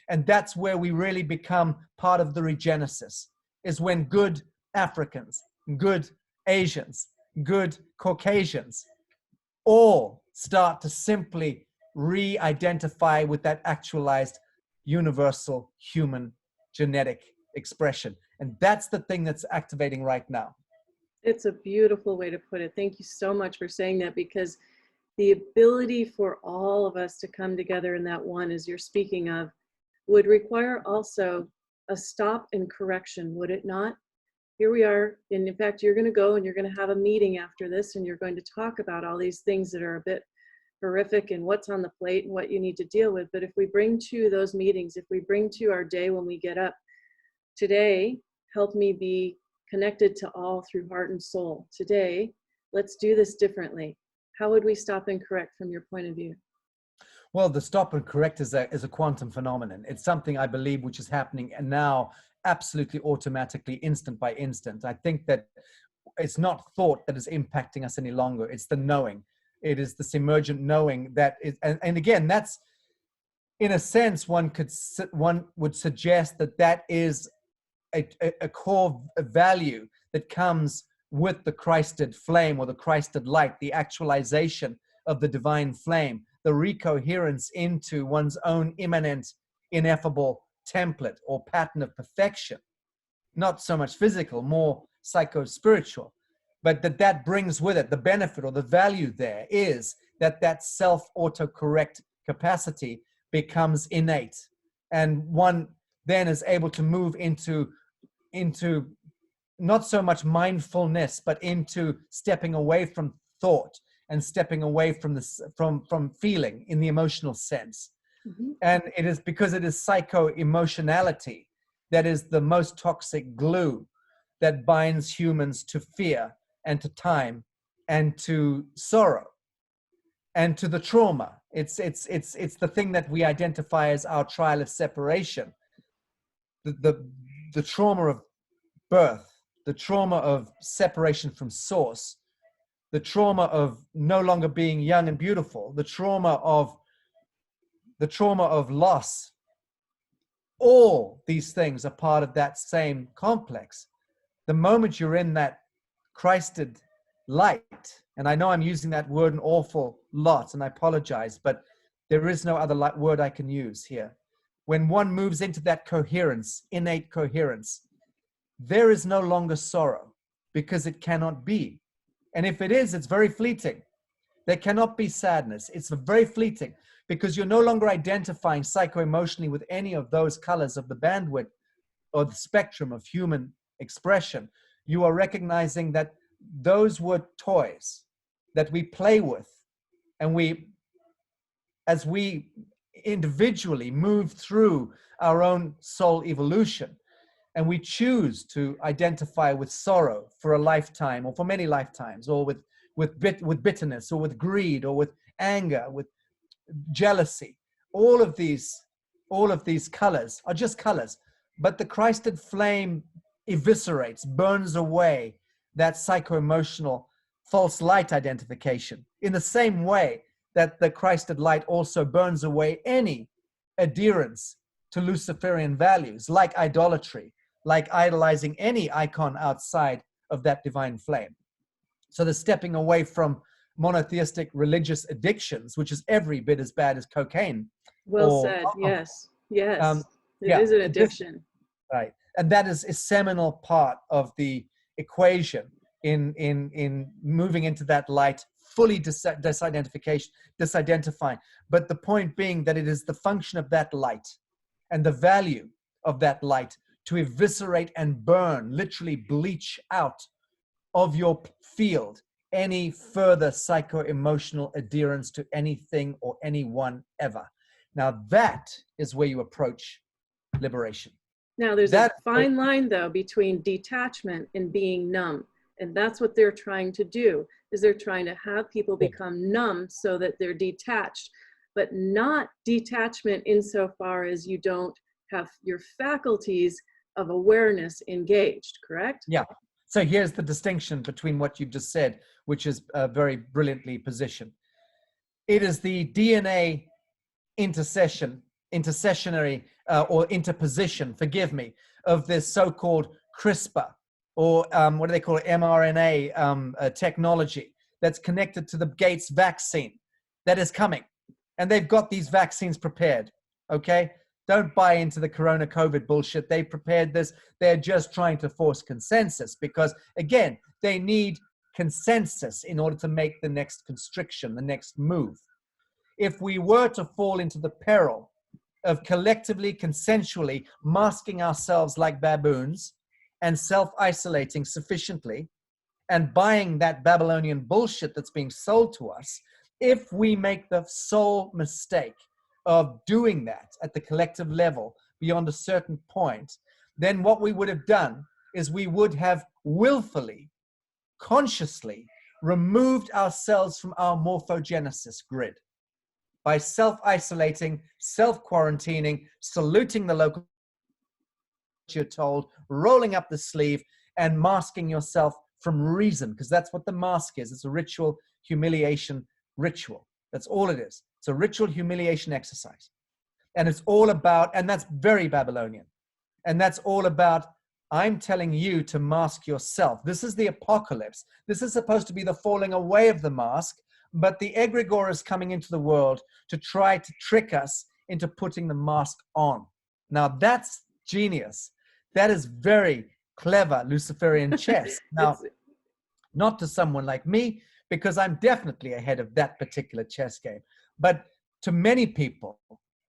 And that's where we really become part of the Regenesis, is when good Africans, good Asians, good Caucasians all start to simply re-identify with that actualized universal human genetic expression. And that's the thing that's activating right now. It's a beautiful way to put it. Thank you so much for saying that, because the ability for all of us to come together in that one, as you're speaking of, would require also a stop and correction, would it not? Here we are, and in fact, you're going to go and you're going to have a meeting after this, and you're going to talk about all these things that are a bit horrific and what's on the plate and what you need to deal with. But if we bring to those meetings, if we bring to our day when we get up, today, help me be connected to all through heart and soul. Today, let's do this differently. How would we stop and correct from your point of view? Well, the stop and correct is a quantum phenomenon. It's something I believe which is happening now absolutely automatically, instant by instant. I think that it's not thought that is impacting us any longer. It's the knowing. It is this emergent knowing that is, and again, that's, in a sense, one would suggest that is a core value that comes with the Christed flame or the Christed light, the actualization of the divine flame, the recoherence into one's own immanent, ineffable template or pattern of perfection. Not so much physical, more psycho-spiritual, but that brings with it the benefit or the value there is that self-autocorrect capacity becomes innate, and one then is able to move into not so much mindfulness, but into stepping away from thought and stepping away from this, from feeling in the emotional sense. And it is because it is psycho-emotionality that is the most toxic glue that binds humans to fear and to time and to sorrow and to the trauma. It's the thing that we identify as our trial of separation. The trauma of birth, the trauma of separation from source, the trauma of no longer being young and beautiful, the trauma of loss. All these things are part of that same complex. The moment you're in that Christed light, and I know I'm using that word an awful lot, and I apologize, but there is no other word I can use here. When one moves into that coherence, innate coherence, there is no longer sorrow, because it cannot be. And if it is, it's very fleeting. There cannot be sadness. It's very fleeting, because you're no longer identifying psycho-emotionally with any of those colors of the bandwidth or the spectrum of human expression. You are recognizing that those were toys that we play with, and as we individually move through our own soul evolution, and we choose to identify with sorrow for a lifetime or for many lifetimes, or with bitterness, or with greed, or with anger, with jealousy. All of these colors are just colors, but the Christed flame eviscerates, burns away that psycho-emotional false light identification, in the same way that the Christed light also burns away any adherence to lucifarian values, like idolatry, like idolizing any icon outside of that divine flame. So the stepping away from monotheistic religious addictions, which is every bit as bad as cocaine. Well said. Yes. Yes. It is an addiction. Right. And that is a seminal part of the equation in moving into that light, fully disidentifying. But the point being that it is the function of that light and the value of that light to eviscerate and burn, literally bleach out of your field any further psycho-emotional adherence to anything or anyone ever. Now that is where you approach liberation. Now there's a fine line though between detachment and being numb. And that's what they're trying to do, is they're trying to have people become numb so that they're detached, but not detachment insofar as you don't have your faculties of awareness engaged, correct? Yeah. So here's the distinction between what you've just said, which is very brilliantly positioned. It is the DNA intercessionary or interposition, forgive me, of this so-called CRISPR, or what do they call it, mRNA technology that's connected to the Gates vaccine that is coming. And they've got these vaccines prepared, okay? Don't buy into the Corona COVID bullshit. They prepared this. They're just trying to force consensus because, again, they need consensus in order to make the next constriction, the next move. If we were to fall into the peril of collectively, consensually masking ourselves like baboons and self-isolating sufficiently and buying that Babylonian bullshit that's being sold to us, if we make the sole mistake of doing that at the collective level beyond a certain point, then what we would have done is we would have willfully, consciously removed ourselves from our morphogenesis grid by self-isolating, self-quarantining, saluting the local you're told, rolling up the sleeve and masking yourself from reason, because that's what the mask is. It's a ritual humiliation ritual. That's all it is. It's a ritual humiliation exercise. And it's all about, and that's very Babylonian. And that's all about, I'm telling you to mask yourself. This is the apocalypse. This is supposed to be the falling away of the mask, but the egregore is coming into the world to try to trick us into putting the mask on. Now that's genius. That is very clever Luciferian chess. Now, not to someone like me, because I'm definitely ahead of that particular chess game. But to many people,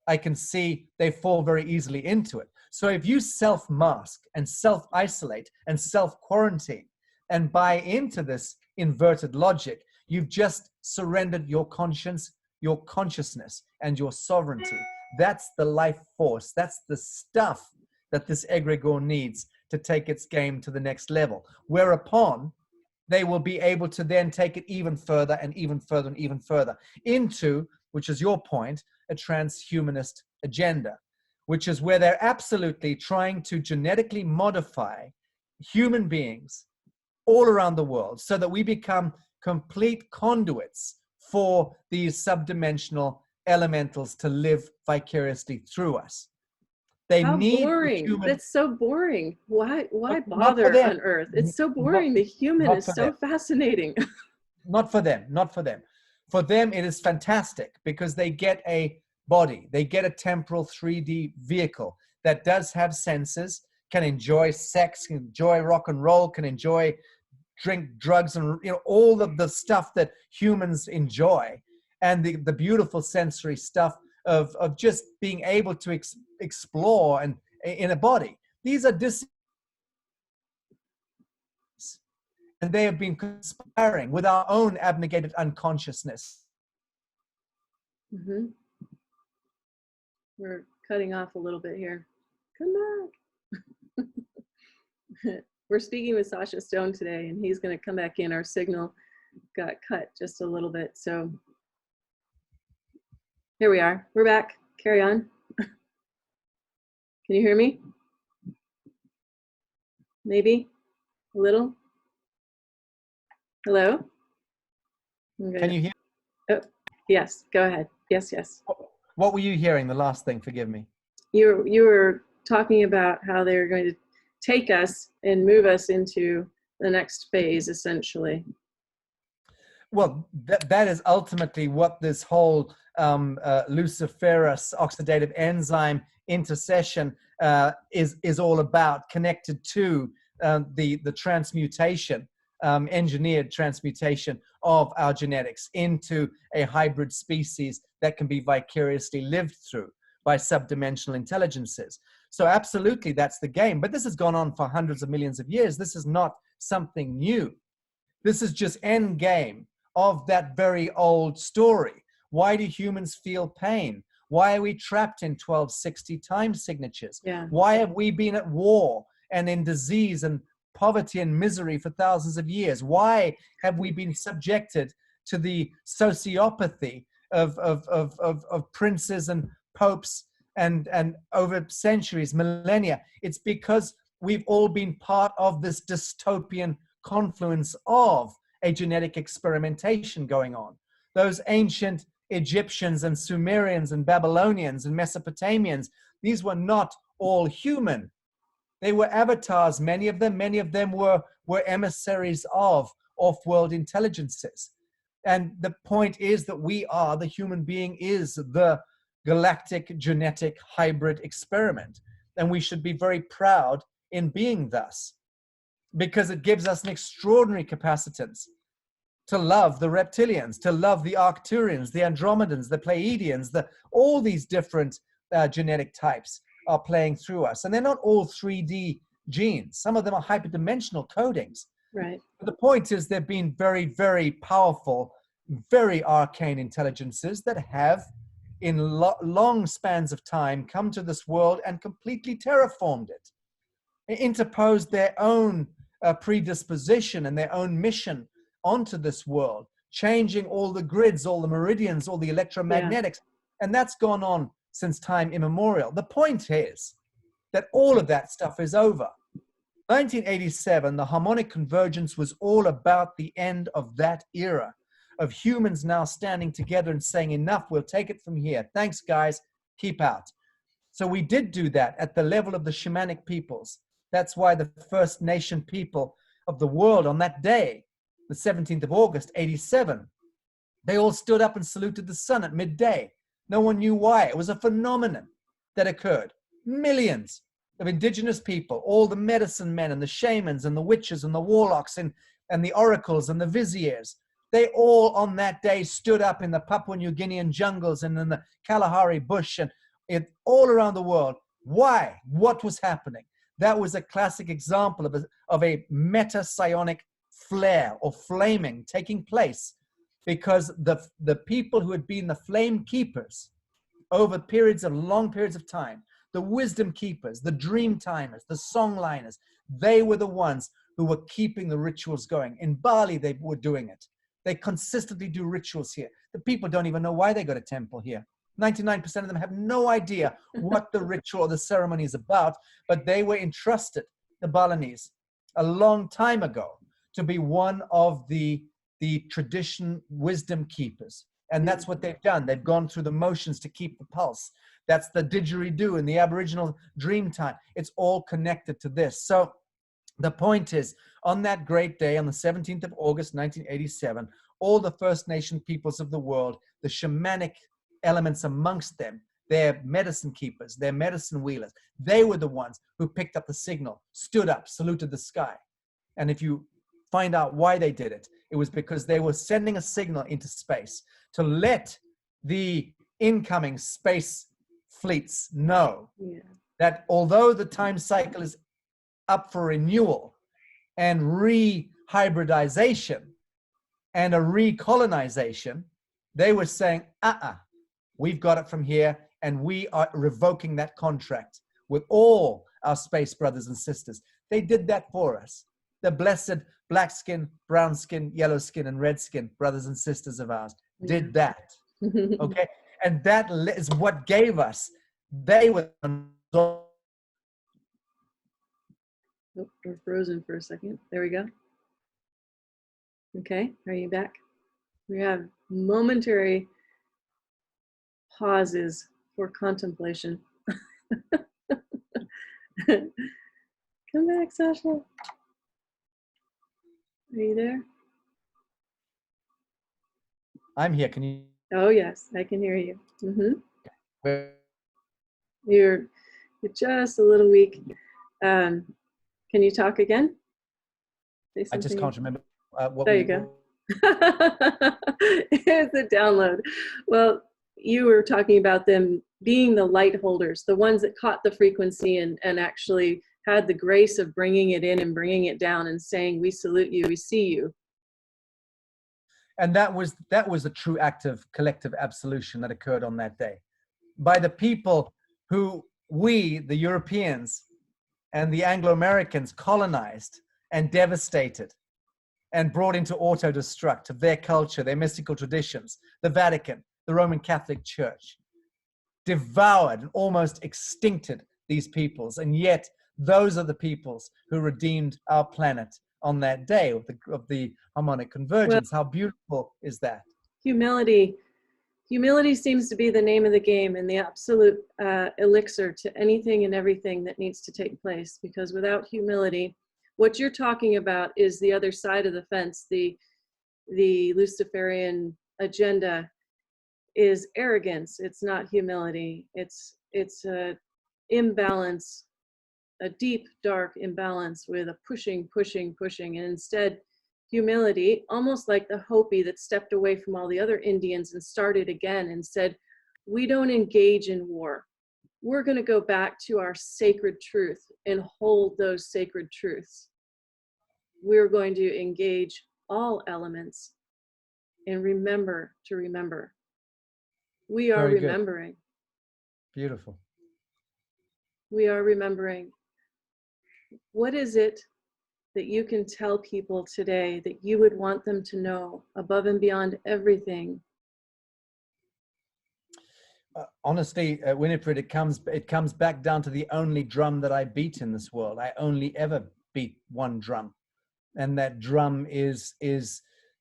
I can see they fall very easily into it. So if you self-mask and self-isolate and self-quarantine and buy into this inverted logic, You've just surrendered your conscience, your consciousness, and your sovereignty. That's the life force. That's the stuff that this egregore needs to take its game to the next level. Whereupon they will be able to then take it even further and even further and even further into, which is your point, a transhumanist agenda, which is where they're absolutely trying to genetically modify human beings all around the world so that we become complete conduits for these subdimensional elementals to live vicariously through us. They How need boring. human. That's so boring. Why Not for bother them. on Earth? It's so boring. The human not is for so them. fascinating. Not for them, not for them. For them, it is fantastic because they get a body, they get a temporal 3D vehicle that does have senses, can enjoy sex, can enjoy rock and roll, can enjoy drink, drugs, and all of the stuff that humans enjoy, and the beautiful sensory stuff of just being able to explore and in a body. These are and they have been conspiring with our own abnegated unconsciousness. Mm-hmm. We're cutting off a little bit here. Come back. We're speaking with Sacha Stone today, and he's going to come back in. Our signal got cut just a little bit, so here we are. We're back. Carry on. Can you hear me? Maybe a little. Hello? Okay. Can you hear? Oh, yes, go ahead. Yes. What were you hearing? The last thing, forgive me. You were talking about how they're going to take us and move us into the next phase, essentially. Well, that is ultimately what this whole luciferous oxidative enzyme intercession is all about, connected to the transmutation, engineered transmutation of our genetics into a hybrid species that can be vicariously lived through by subdimensional intelligences. So absolutely, that's the game. But this has gone on for hundreds of millions of years. This is not something new. This is just end game of that very old story. Why do humans feel pain? Why are we trapped in 1260 time signatures? Yeah. Why have we been at war and in disease and poverty and misery for thousands of years? Why have we been subjected to the sociopathy of princes and popes and over centuries, millennia? It's because we've all been part of this dystopian confluence of a genetic experimentation going on. Those ancient Egyptians and Sumerians and Babylonians and Mesopotamians, these were not all human. They were avatars, many of them were emissaries of off-world intelligences. And the point is that we are, the human being is the galactic genetic hybrid experiment. And we should be very proud in being thus, because it gives us an extraordinary capacitance to love the reptilians, to love the Arcturians, the Andromedans, the Pleiadians, all these different genetic types are playing through us. And they're not all 3D genes. Some of them are hyperdimensional codings. Right. But the point is they've been very, very powerful, very arcane intelligences that have, in long spans of time, come to this world and completely terraformed it, interposed their own predisposition and their own mission onto this world, changing all the grids, all the meridians, all the electromagnetics. Yeah. And that's gone on since time immemorial. The point is that all of that stuff is over. 1987, the harmonic convergence was all about the end of that era of humans now standing together and saying, enough, we'll take it from here. Thanks, guys. Keep out. So we did do that at the level of the shamanic peoples. That's why the First Nation people of the world on that day, the 17th of August, 87, they all stood up and saluted the sun at midday. No one knew why. It was a phenomenon that occurred. Millions of indigenous people, all the medicine men and the shamans and the witches and the warlocks and the oracles and the viziers, they all on that day stood up in the Papua New Guinean jungles and in the Kalahari bush and all around the world. Why? What was happening? That was a classic example of a meta-psionic flare or flaming taking place because the people who had been the flame keepers over long periods of time, the wisdom keepers, the dream timers, the songliners, they were the ones who were keeping the rituals going. In Bali, they were doing it. They consistently do rituals here. The people don't even know why they go to temple here. 99% of them have no idea what the ritual or the ceremony is about, but they were entrusted, the Balinese, a long time ago, to be one of the tradition wisdom keepers. And that's what they've done. They've gone through the motions to keep the pulse. That's the didgeridoo in the Aboriginal dream time. It's all connected to this. So the point is, on that great day, on the 17th of August, 1987, all the First Nation peoples of the world, the shamanic elements amongst them, their medicine keepers, their medicine wheelers, they were the ones who picked up the signal, stood up, saluted the sky. And if you find out why they did it, it was because they were sending a signal into space to let the incoming space fleets know that although the time cycle is up for renewal and re-hybridization and a recolonization, they were saying, we've got it from here, and we are revoking that contract with all our space brothers and sisters. They did that for us. The blessed black skin, brown skin, yellow skin, and red skin brothers and sisters of ours did that. Okay? And that is what gave us. They were... Oh, we're frozen for a second. There we go. Okay, are you back? We have momentary pauses for contemplation. Come back, Sacha. Are you there? I'm here. Can you? Oh yes, I can hear you. Where? You're just a little weak. Can you talk again? I just can't remember. There you go. It's a download. Well, you were talking about them being the light holders, the ones that caught the frequency and actually had the grace of bringing it in and bringing it down and saying, we salute you, we see you. And that was a true act of collective absolution that occurred on that day by the people who we, the Europeans and the Anglo-Americans, colonized and devastated and brought into auto-destruct of their culture, their mystical traditions, the Vatican, the Roman Catholic Church, devoured and almost extincted these peoples. And yet those are the peoples who redeemed our planet on that day of the harmonic convergence. Well, how beautiful is that? Humility seems to be the name of the game and the absolute elixir to anything and everything that needs to take place, because without humility, what you're talking about is the other side of the fence. The lucifarian agenda is arrogance. It's not humility. It's a imbalance, a deep, dark imbalance with a pushing. And instead, humility, almost like the Hopi that stepped away from all the other Indians and started again and said, we don't engage in war. We're going to go back to our sacred truth and hold those sacred truths. We're going to engage all elements and remember to remember. We are Very remembering. Good. Beautiful. We are remembering. What is it that you can tell people today that you would want them to know above and beyond everything? Honestly, Winifred, it comes back down to the only drum that I beat in this world. I only ever beat one drum. And that drum is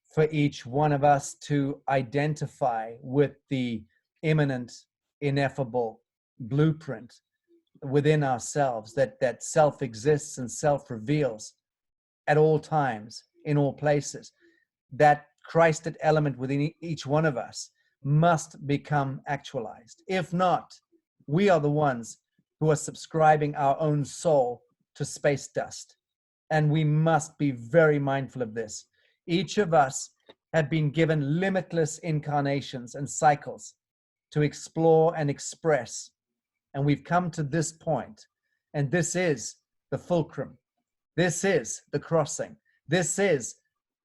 for each one of us to identify with the immanent, ineffable blueprint within ourselves, that self exists and self reveals at all times, in all places. That Christed element within each one of us must become actualized. If not, we are the ones who are subscribing our own soul to space dust. And we must be very mindful of this. Each of us have been given limitless incarnations and cycles to explore and express. And we've come to this point, and this is the fulcrum. This is the crossing. This is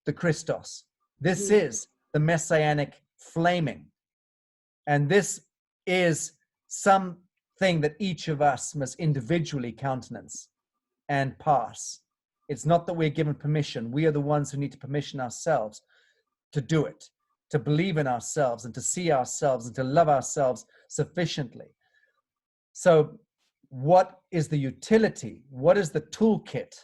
the Christos. This is the the messianic flaming. And this is something that each of us must individually countenance and pass. It's not that we're given permission. We are the ones who need to permission ourselves to do it, to believe in ourselves and to see ourselves and to love ourselves sufficiently. So what is the utility? What is the toolkit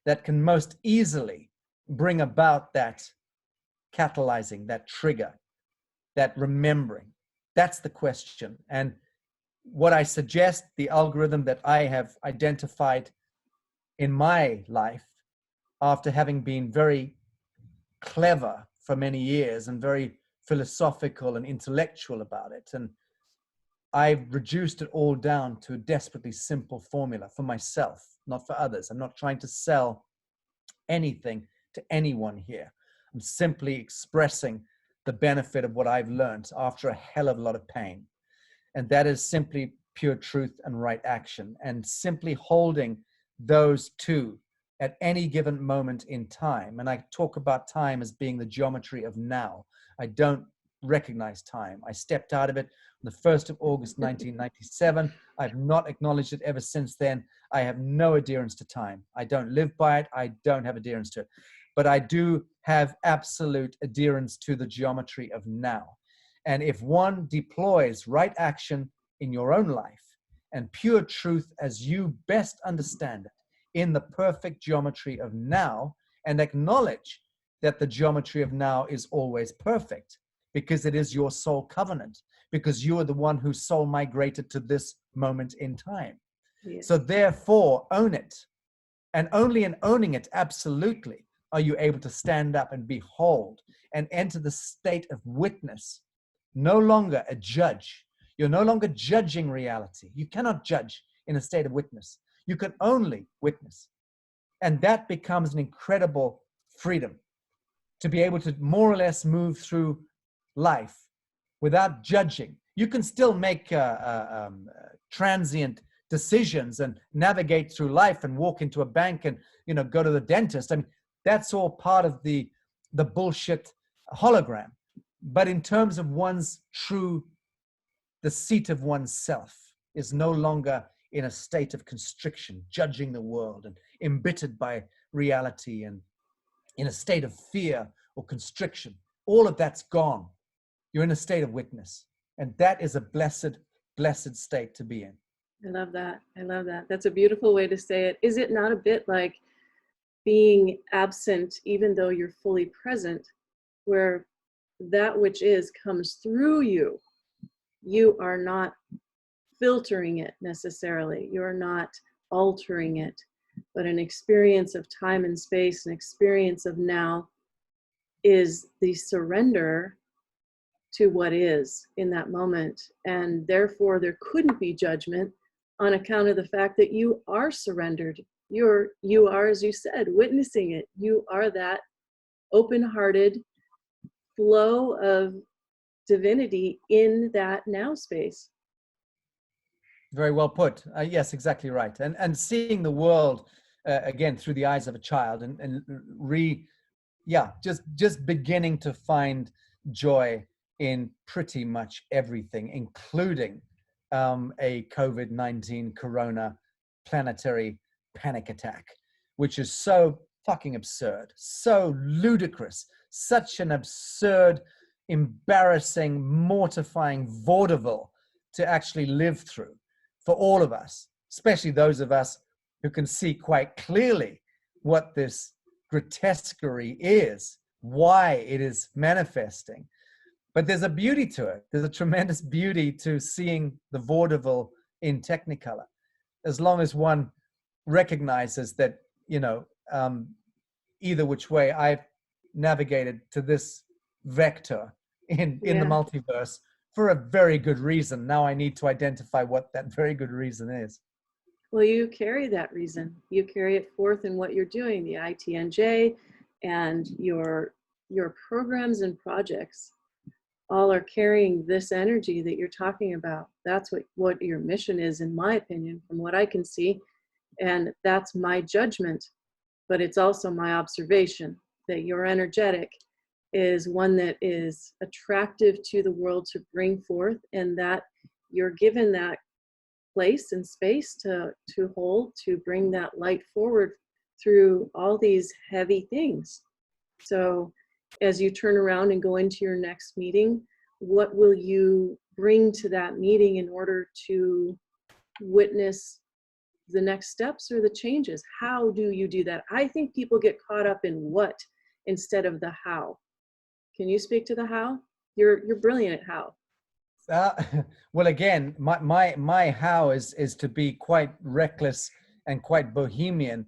that can most easily bring about that catalyzing, that trigger, that remembering? That's the question. And what I suggest, the algorithm that I have identified in my life, after having been very clever for many years and very philosophical and intellectual about it, and I've reduced it all down to a desperately simple formula for myself, not for others. I'm not trying to sell anything to anyone here. I'm simply expressing the benefit of what I've learned after a hell of a lot of pain. And that is simply pure truth and right action, and simply holding those two at any given moment in time. And I talk about time as being the geometry of now. I don't recognize time. I stepped out of it on the 1st of August, 1997. I've not acknowledged it ever since then. I have no adherence to time. I don't live by it. I don't have adherence to it. But I do have absolute adherence to the geometry of now. And if one deploys right action in your own life and pure truth as you best understand it in the perfect geometry of now, and acknowledge that the geometry of now is always perfect, because it is your soul covenant, because you are the one who soul migrated to this moment in time. Yes. So therefore, own it. And only in owning it absolutely are you able to stand up and behold and enter the state of witness, no longer a judge. You're no longer judging reality. You cannot judge in a state of witness. You can only witness. And that becomes an incredible freedom to be able to more or less move through life without judging. You can still make transient decisions and navigate through life and walk into a bank and, you know, go to the dentist. I mean, that's all part of the bullshit hologram. But in terms of one's true, the seat of oneself is no longer in a state of constriction, judging the world and embittered by reality and in a state of fear or constriction. All of that's gone. You're in a state of witness. And that is a blessed, blessed state to be in. I love that. I love that. That's a beautiful way to say it. Is it not a bit like being absent even though you're fully present, where that which is comes through you? You are not filtering it necessarily. You're not altering it, but an experience of time and space, an experience of now, is the surrender to what is in that moment. And therefore there couldn't be judgment on account of the fact that you are surrendered. You are, as you said, witnessing it. You are that open-hearted flow of divinity in that now space. Very well put. Yes, exactly right. And seeing the world again through the eyes of a child, and just beginning to find joy in pretty much everything, including a COVID-19 corona planetary panic attack, which is so fucking absurd, so ludicrous, such an absurd, embarrassing, mortifying vaudeville to actually live through for all of us, especially those of us who can see quite clearly what this grotesquerie is, why it is manifesting. But there's a beauty to it. There's a tremendous beauty to seeing the vaudeville in Technicolor, as long as one recognizes that, you know, either which way I've navigated to this vector in the multiverse for a very good reason. Now I need to identify what that very good reason is. Well, you carry that reason. You carry it forth in what you're doing, the INTJ and your programs and projects all are carrying this energy that you're talking about. That's what your mission is, in my opinion, from what I can see. And that's my judgment, but it's also my observation that you're energetic is one that is attractive to the world to bring forth, and that you're given that place and space to hold, to bring that light forward through all these heavy things. So as you turn around and go into your next meeting, what will you bring to that meeting in order to witness the next steps or the changes? How do you do that? I think people get caught up in what instead of the how. Can you speak to the how? You're brilliant at how. Well, again, my how is to be quite reckless and quite bohemian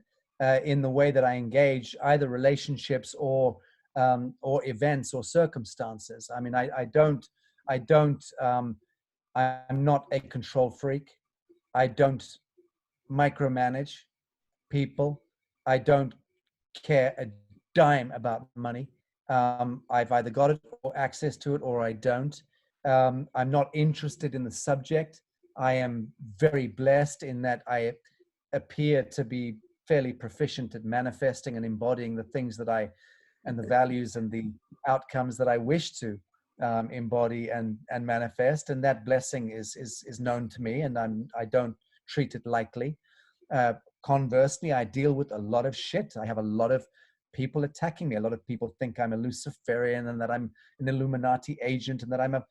in the way that I engage either relationships or events or circumstances. I mean, I'm not a control freak. I don't micromanage people. I don't care a dime about money. I've either got it or access to it, or I don't. I'm not interested in the subject. I am very blessed in that I appear to be fairly proficient at manifesting and embodying the things that and the values and the outcomes that I wish to embody and manifest. And that blessing is known to me, and I don't treat it lightly. Conversely, I deal with a lot of shit. I have a lot of people attacking me. A lot of people think I'm a lucifarian and that I'm an Illuminati agent and that I'm a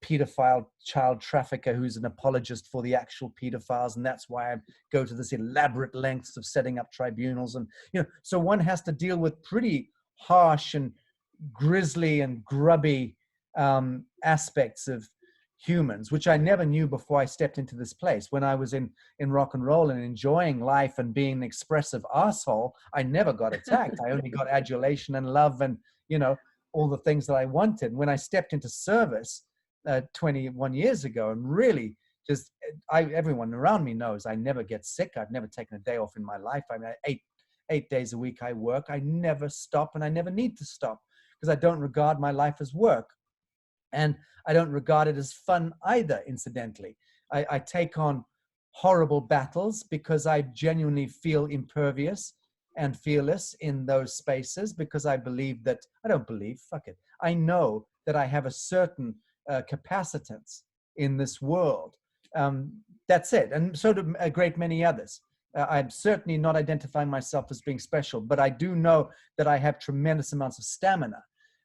pedophile child trafficker who's an apologist for the actual pedophiles, and that's why I go to this elaborate lengths of setting up tribunals. And so one has to deal with pretty harsh and grisly and grubby aspects of humans, which I never knew before I stepped into this place. When I was in rock and roll and enjoying life and being an expressive asshole, I never got attacked. I only got adulation and love and all the things that I wanted. When I stepped into service 21 years ago, and really just everyone around me knows I never get sick. I've never taken a day off in my life. I mean, eight days a week I work. I never stop, and I never need to stop because I don't regard my life as work. And I don't regard it as fun either, incidentally. I take on horrible battles because I genuinely feel impervious and fearless in those spaces, because I believe that, I know that I have a certain capacitance in this world. That's it. And so do a great many others. I'm certainly not identifying myself as being special, but I do know that I have tremendous amounts of stamina.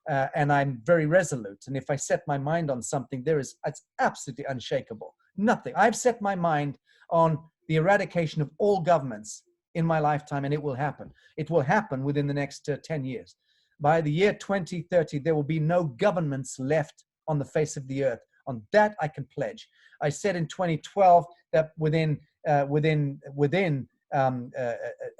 And I'm very resolute. And if I set my mind on something, it's absolutely unshakable. Nothing. I've set my mind on the eradication of all governments in my lifetime, and it will happen. It will happen within the next 10 years. By the year 2030, there will be no governments left on the face of the earth. On that, I can pledge. I said in 2012 that within a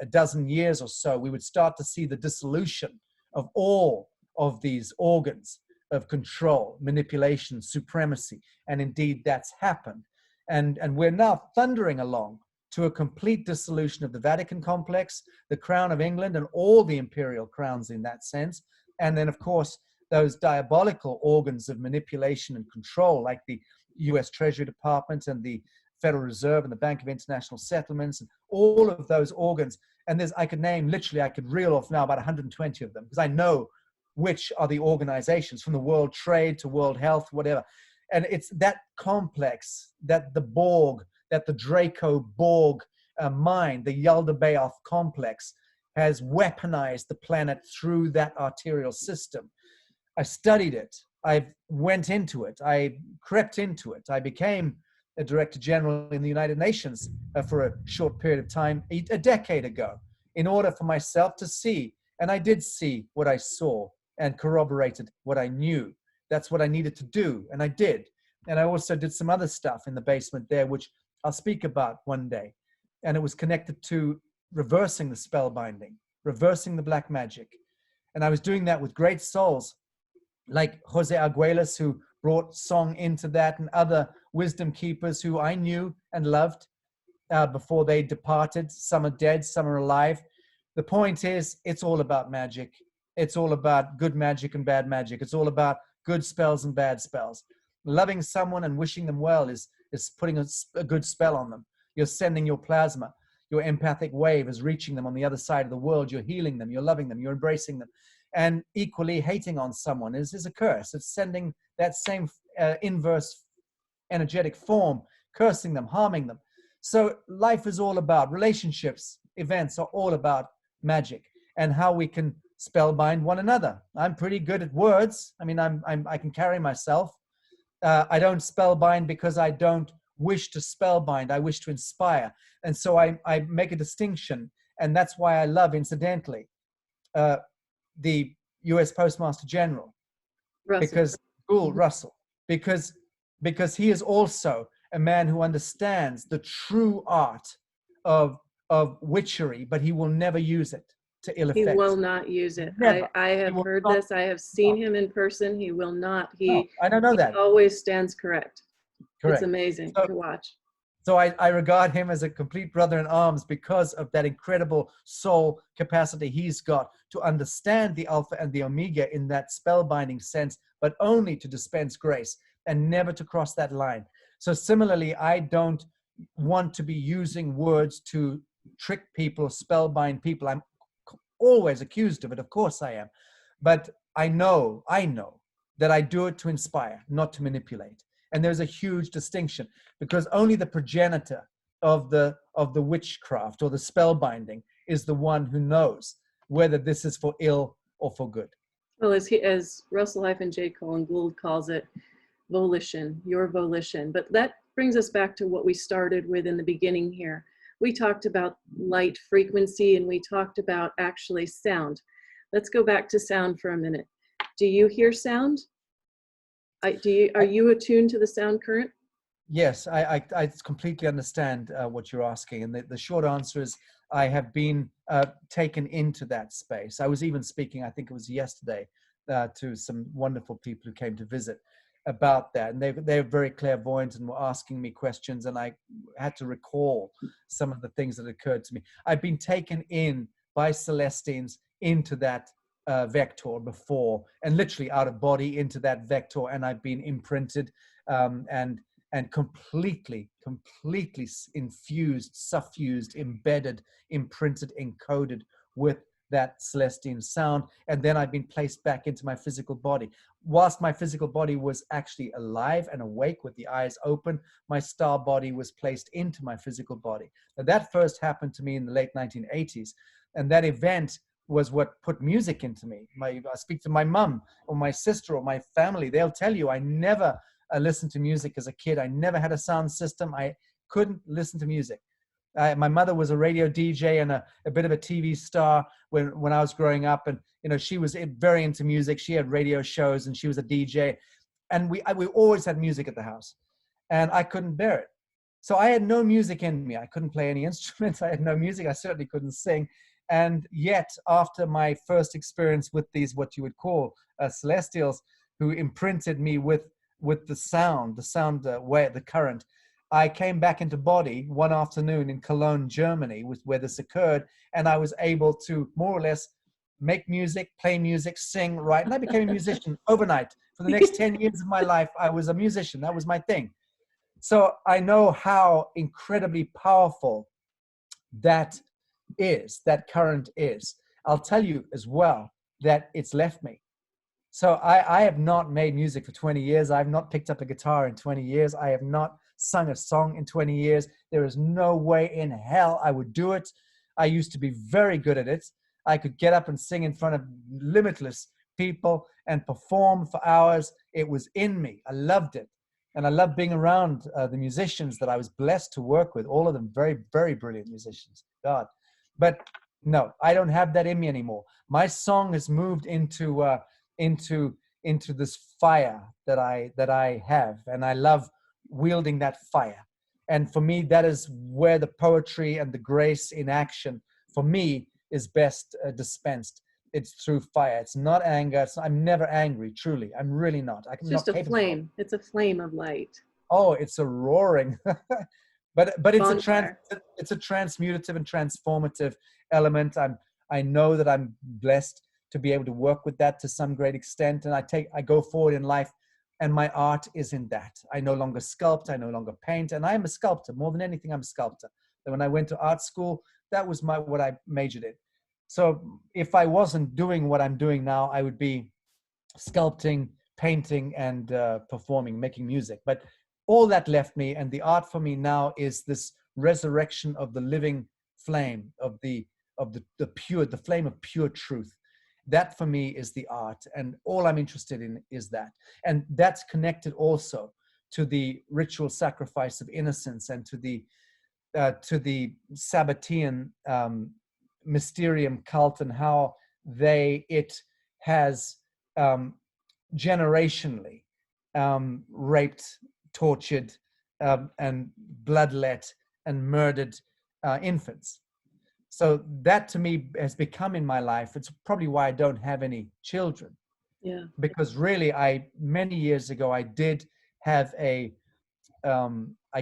dozen years or so, we would start to see the dissolution of all of these organs of control, manipulation, supremacy. And indeed, that's happened. And we're now thundering along to a complete dissolution of the Vatican complex, the Crown of England, and all the imperial crowns in that sense. And then, of course, those diabolical organs of manipulation and control, like the US Treasury Department and the Federal Reserve and the Bank of International Settlements, and all of those organs. And I could reel off now about 120 of them, because I know which are the organizations, from the World Trade to World Health, whatever. And it's that complex, that the Borg, that the Draco-Borg mind, the Yaldabaoth complex, has weaponized the planet through that arterial system. I studied it. I went into it. I crept into it. I became a Director General in the United Nations for a short period of time, a decade ago, in order for myself to see. And I did see what I saw and corroborated what I knew. That's what I needed to do, and I did. And I also did some other stuff in the basement there, which I'll speak about one day. And it was connected to reversing the spellbinding, reversing the black magic. And I was doing that with great souls, like Jose Arguelles, who brought song into that, and other wisdom keepers who I knew and loved before they departed. Some are dead, some are alive. The point is, it's all about magic. It's all about good magic and bad magic. It's all about good spells and bad spells. Loving someone and wishing them well is putting a good spell on them. You're sending your plasma. Your empathic wave is reaching them on the other side of the world. You're healing them. You're loving them. You're embracing them. and equally hating on someone is a curse. It's sending that same inverse energetic form, cursing them, harming them. So life is all about relationships. Events are all about magic and how we can spellbind one another. I'm pretty good at words. I mean, I can carry myself. I don't spellbind because I don't wish to spellbind. I wish to inspire. And so I make a distinction. And that's why I love, incidentally, the US Postmaster General, because Gould, Russell, because he is also a man who understands the true art of witchery, but he will never use it to ill effect. He will not use it. Never. I have heard this. I have seen him in person. He will not. I don't know that. He always stands correct. Correct. It's amazing to watch. So I regard him as a complete brother in arms because of that incredible soul capacity he's got to understand the Alpha and the Omega in that spellbinding sense, but only to dispense grace and never to cross that line. So similarly, I don't want to be using words to trick people, spellbind people. I'm always accused of it. Of course I am. But I know that I do it to inspire, not to manipulate. And there's a huge distinction, because only the progenitor of the witchcraft or the spellbinding is the one who knows whether this is for ill or for good. Well, as Russell-JayGould Gould calls it, volition, your volition. But that brings us back to what we started with in the beginning here. We talked about light frequency and we talked about actually sound. Let's go back to sound for a minute. Do you hear sound? Are you attuned to the sound current? Yes, I completely understand what you're asking. And the short answer is I have been taken into that space. I was even speaking, I think it was yesterday, to some wonderful people who came to visit about that. And they were very clairvoyant and were asking me questions. And I had to recall some of the things that occurred to me. I've been taken in by Celestines into that vector before, and literally out of body into that vector, and I've been imprinted and completely infused, suffused, embedded, imprinted, encoded with that Celestine sound, and then I've been placed back into my physical body. Whilst my physical body was actually alive and awake with the eyes open, my star body was placed into my physical body. Now, that first happened to me in the late 1980s, and that event was what put music into me. I speak to my mom or my sister or my family. They'll tell you I never listened to music as a kid. I never had a sound system. I couldn't listen to music. My mother was a radio DJ and a bit of a TV star when I was growing up. And, you know, she was very into music. She had radio shows and she was a DJ. And we always had music at the house. And I couldn't bear it. So I had no music in me. I couldn't play any instruments. I had no music. I certainly couldn't sing. And yet, after my first experience with these, what you would call celestials, who imprinted me with the sound where the current, I came back into body one afternoon in Cologne, Germany, where this occurred, and I was able to more or less make music, play music, sing, write, and I became a musician overnight. For the next 10 years of my life, I was a musician. That was my thing. So I know how incredibly powerful that current is. I'll tell you as well that it's left me. So I have not made music for 20 years. I've not picked up a guitar in 20 years. I have not sung a song in 20 years. There is no way in hell I would do it. I used to be very good at it. I could get up and sing in front of limitless people and perform for hours. It was in me. I loved it. And I love being around the musicians that I was blessed to work with, all of them very, very brilliant musicians. God. But no, I don't have that in me anymore. My song has moved into this fire that I have, and I love wielding that fire. And for me, that is where the poetry and the grace in action, for me, is best dispensed. It's through fire. It's not anger. I'm never angry, truly. I'm really not. It's just a flame. It's a flame of light. Oh, it's a roaring. But it's it's a transmutative and transformative element. I know that I'm blessed to be able to work with that to some great extent, and I go forward in life, and my art is in that. I no longer sculpt, I no longer paint, and I am a sculptor. More than anything, I'm a sculptor. And when I went to art school, that was what I majored in. So if I wasn't doing what I'm doing now, I would be sculpting, painting, and performing, making music. But all that left me, and the art for me now is this resurrection of the living flame of the flame of pure truth. That for me is the art, and all I'm interested in is that. And that's connected also to the ritual sacrifice of innocence and to the Sabbatean Mysterium cult, and how it has generationally raped, tortured, and bloodlet and murdered infants. So that to me has become in my life. It's probably why I don't have any children. Yeah. Because really, many years ago, I did have I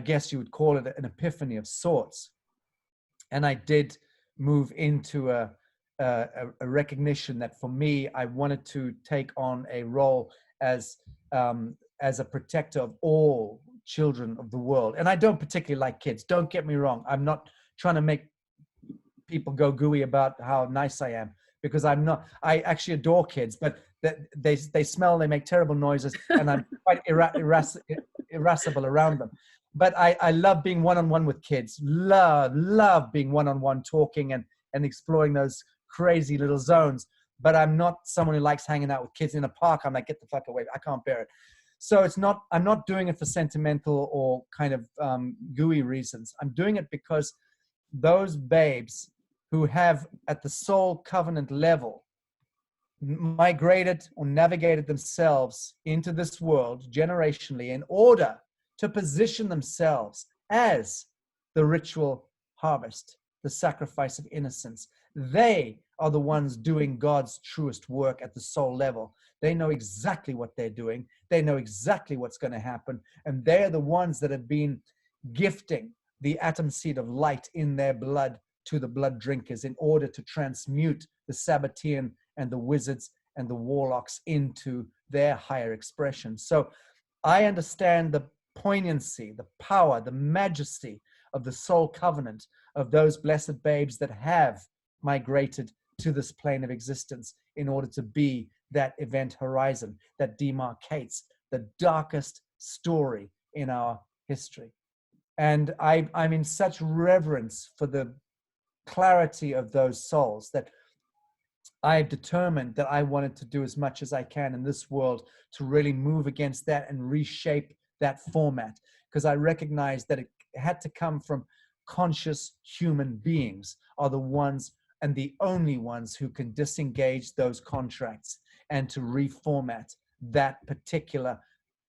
guess you would call it an epiphany of sorts. And I did move into a recognition that for me, I wanted to take on a role as a protector of all children of the world. And I don't particularly like kids. Don't get me wrong. I'm not trying to make people go gooey about how nice I am, because I'm not. I actually adore kids, but they smell, they make terrible noises, and I'm quite irascible around them. But I love being one-on-one with kids. Love being one-on-one, talking and exploring those crazy little zones. But I'm not someone who likes hanging out with kids in a park. I'm like, get the fuck away. I can't bear it. So I'm not doing it for sentimental or kind of gooey reasons. I'm doing it because those babes who have at the soul covenant level migrated or navigated themselves into this world generationally in order to position themselves as the ritual harvest, the sacrifice of innocence. They are the ones doing God's truest work at the soul level. They know exactly what they're doing. They know exactly what's going to happen. And they're the ones that have been gifting the atom seed of light in their blood to the blood drinkers in order to transmute the Sabbatean and the wizards and the warlocks into their higher expression. So I understand the poignancy, the power, the majesty of the soul covenant of those blessed babes that have migrated to this plane of existence in order to be that event horizon that demarcates the darkest story in our history. And I'm in such reverence for the clarity of those souls that I've determined that I wanted to do as much as I can in this world to really move against that and reshape that format, because I recognize that it had to come from conscious human beings are the ones and the only ones who can disengage those contracts and to reformat that particular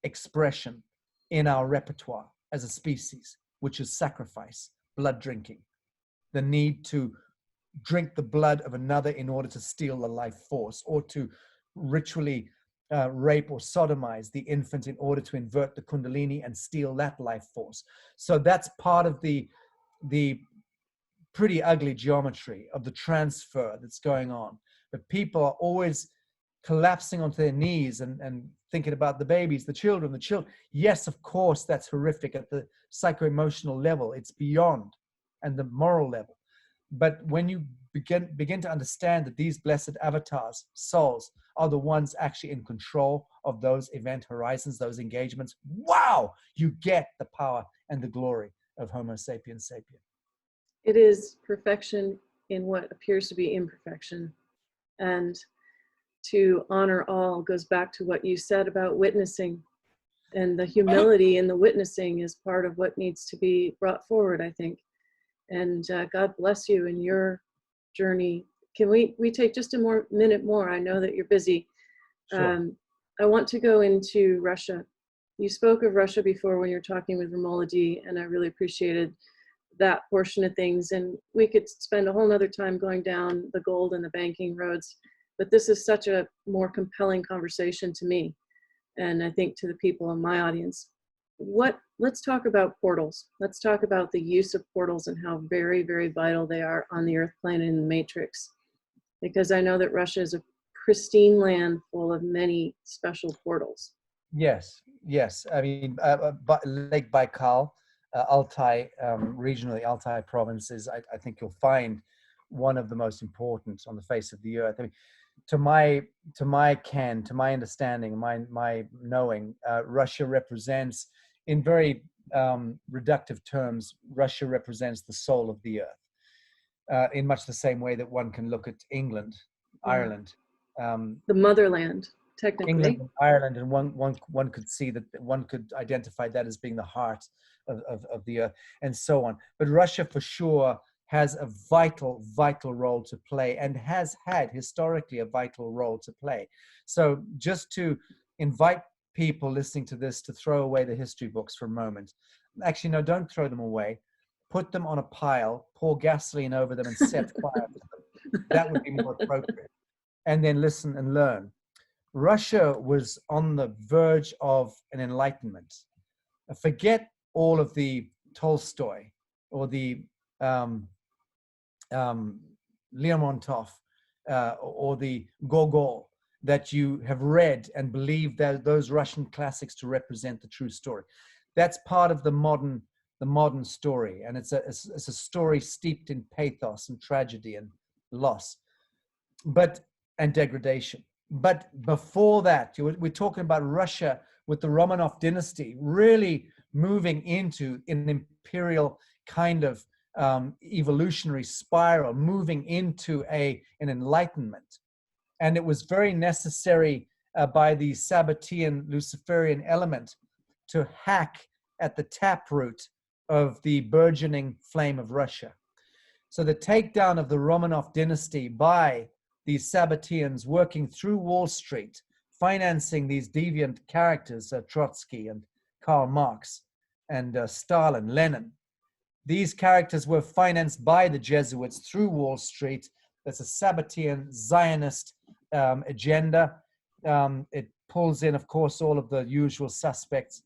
expression in our repertoire as a species, which is sacrifice, blood drinking, the need to drink the blood of another in order to steal the life force, or to ritually rape or sodomize the infant in order to invert the kundalini and steal that life force. So that's part of the pretty ugly geometry of the transfer that's going on. But people are always collapsing onto their knees and thinking about the babies, the children. Yes, of course, that's horrific at the psycho-emotional level. It's beyond, and the moral level. But when you begin to understand that these blessed avatars, souls, are the ones actually in control of those event horizons, those engagements, wow, you get the power and the glory of Homo sapiens sapien. It is perfection in what appears to be imperfection. And to honor all goes back to what you said about witnessing. And the humility in the witnessing is part of what needs to be brought forward, I think. And God bless you in your journey. Can we take just a minute more? I know that you're busy. Sure. I want to go into Russia. You spoke of Russia before when you were talking with Romola D, and I really appreciated that portion of things. And we could spend a whole nother time going down the gold and the banking roads, but this is such a more compelling conversation to me, and I think to the people in my audience. Let's talk about portals. Let's talk about the use of portals and how very, very vital they are on the earth plane and in the matrix. Because I know that Russia is a pristine land full of many special portals. Yes. I mean, Lake Baikal, Altai region, the Altai provinces, I think you'll find one of the most important on the face of the earth. I mean, to my understanding, my knowing, Russia represents, in very reductive terms, Russia represents the soul of the earth, in much the same way that one can look at England, Ireland, the motherland, technically. England and Ireland, and one could see that one could identify that as being the heart of the earth, and so on. But Russia, for sure, has a vital role to play, and has had historically a vital role to play. So just to invite people listening to this to throw away the history books for a moment. Actually, no, don't throw them away. Put them on a pile, pour gasoline over them, and set fire to them. That would be more appropriate. And then listen and learn. Russia was on the verge of an enlightenment. Forget all of the Tolstoy or the Lermontov or the Gogol that you have read and believe that those Russian classics to represent the true story. That's part of the modern story, and it's a story steeped in pathos and tragedy and loss, and degradation. But before that, we're talking about Russia with the Romanov dynasty really moving into an imperial kind of evolutionary spiral, moving into an enlightenment. And it was very necessary by the Sabbatean Luciferian element to hack at the taproot of the burgeoning flame of Russia. So the takedown of the Romanov dynasty by these Sabbateans working through Wall Street, financing these deviant characters, Trotsky and Karl Marx and Stalin, Lenin. These characters were financed by the Jesuits through Wall Street. That's a Sabbatean Zionist agenda. It pulls in, of course, all of the usual suspects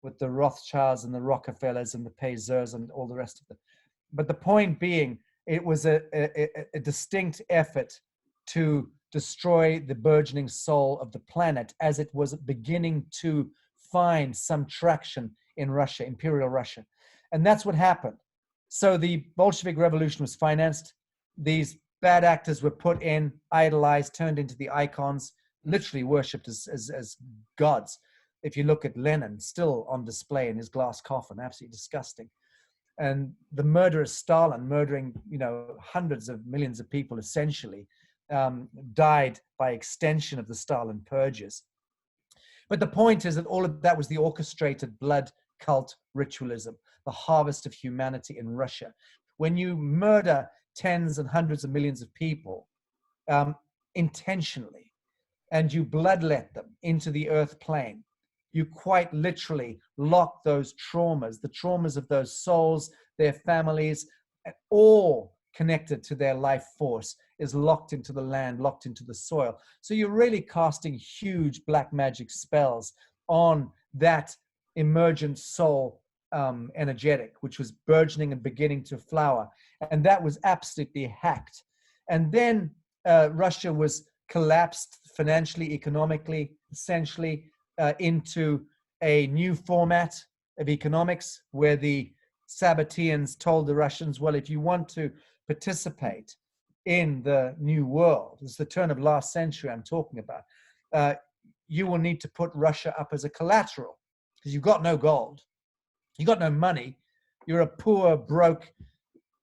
with the Rothschilds and the Rockefellers and the Pazers and all the rest of them. But the point being, it was a distinct effort to destroy the burgeoning soul of the planet as it was beginning to find some traction in Russia, Imperial Russia. And that's what happened. So the Bolshevik Revolution was financed. These bad actors were put in, idolized, turned into the icons, literally worshipped as gods. If you look at Lenin, still on display in his glass coffin, absolutely disgusting. And the murderous Stalin, murdering, hundreds of millions of people, essentially, died by extension of the Stalin purges. But the point is that all of that was the orchestrated blood cult ritualism, the harvest of humanity in Russia. When you murder tens and hundreds of millions of people intentionally, and you bloodlet them into the earth plane, you quite literally lock those traumas, the traumas of those souls, their families, all connected to their life force, is locked into the land, locked into the soil. So you're really casting huge black magic spells on that emergent soul energetic, which was burgeoning and beginning to flower. And that was absolutely hacked. And then Russia was collapsed financially, economically, essentially into a new format of economics where the Sabbateans told the Russians, well, if you want to participate in the new world, it's the turn of last century I'm talking about, you will need to put Russia up as a collateral because you've got no gold, you've got no money, you're a poor, broke,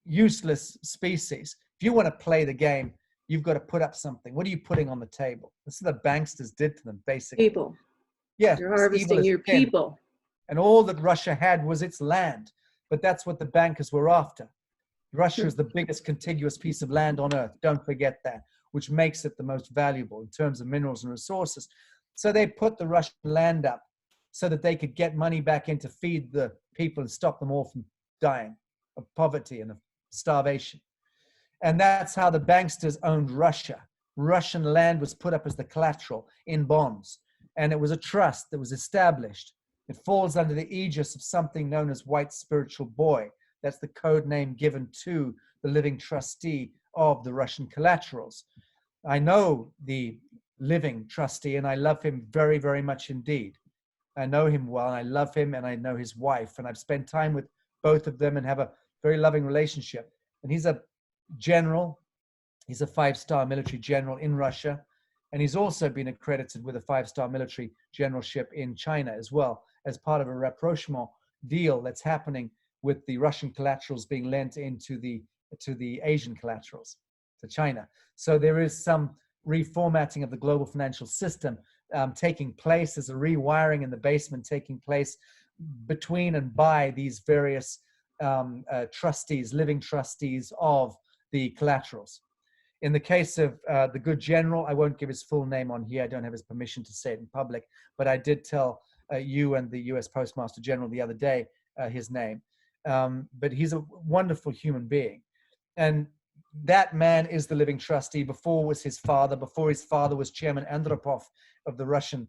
useless species. If you want to play the game, you've got to put up something. What are you putting on the table? This is what the banksters did to them, basically. People. Yeah, you're harvesting your people. And all that Russia had was its land. But that's what the bankers were after. Russia is the biggest contiguous piece of land on earth. Don't forget that, which makes it the most valuable in terms of minerals and resources. So they put the Russian land up so that they could get money back in to feed the people and stop them all from dying of poverty and of starvation. And that's how the banksters owned Russia. Russian land was put up as the collateral in bonds. And it was a trust that was established. It falls under the aegis of something known as White Spiritual Boy. That's the code name given to the living trustee of the Russian collaterals. I know the living trustee, and I love him very, very much indeed. I know him well, and I love him, and I know his wife, and I've spent time with both of them and have a very loving relationship. And he's a general, He's a 5-star military general in Russia, and he's also been accredited with a 5-star military generalship in China as well, as part of a rapprochement deal that's happening with the Russian collaterals being lent into the Asian collaterals, to China. So there is some reformatting of the global financial system taking place. There's a rewiring in the basement taking place between and by these various trustees, living trustees of the collaterals. In the case of the good general, I won't give his full name on here. I don't have his permission to say it in public, but I did tell you and the US Postmaster General the other day his name. But he's a wonderful human being. And that man is the living trustee. Before was his father. Before his father was Chairman Andropov of the Russian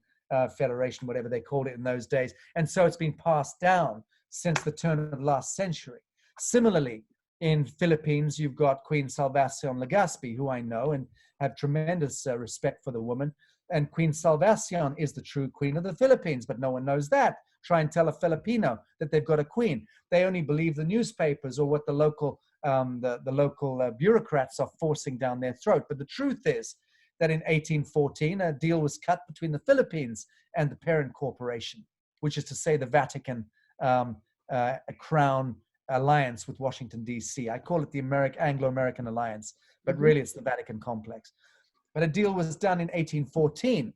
Federation, whatever they called it in those days. And so it's been passed down since the turn of last century. Similarly, in Philippines, you've got Queen Salvacion Legazpi, who I know and have tremendous respect for the woman. And Queen Salvacion is the true queen of the Philippines, but no one knows that. Try and tell a Filipino that they've got a queen. They only believe the newspapers or what the local bureaucrats are forcing down their throat. But the truth is that in 1814, a deal was cut between the Philippines and the parent corporation, which is to say the Vatican Crown alliance with Washington, D.C. I call it the Anglo-American alliance, but really it's the Vatican complex. But a deal was done in 1814,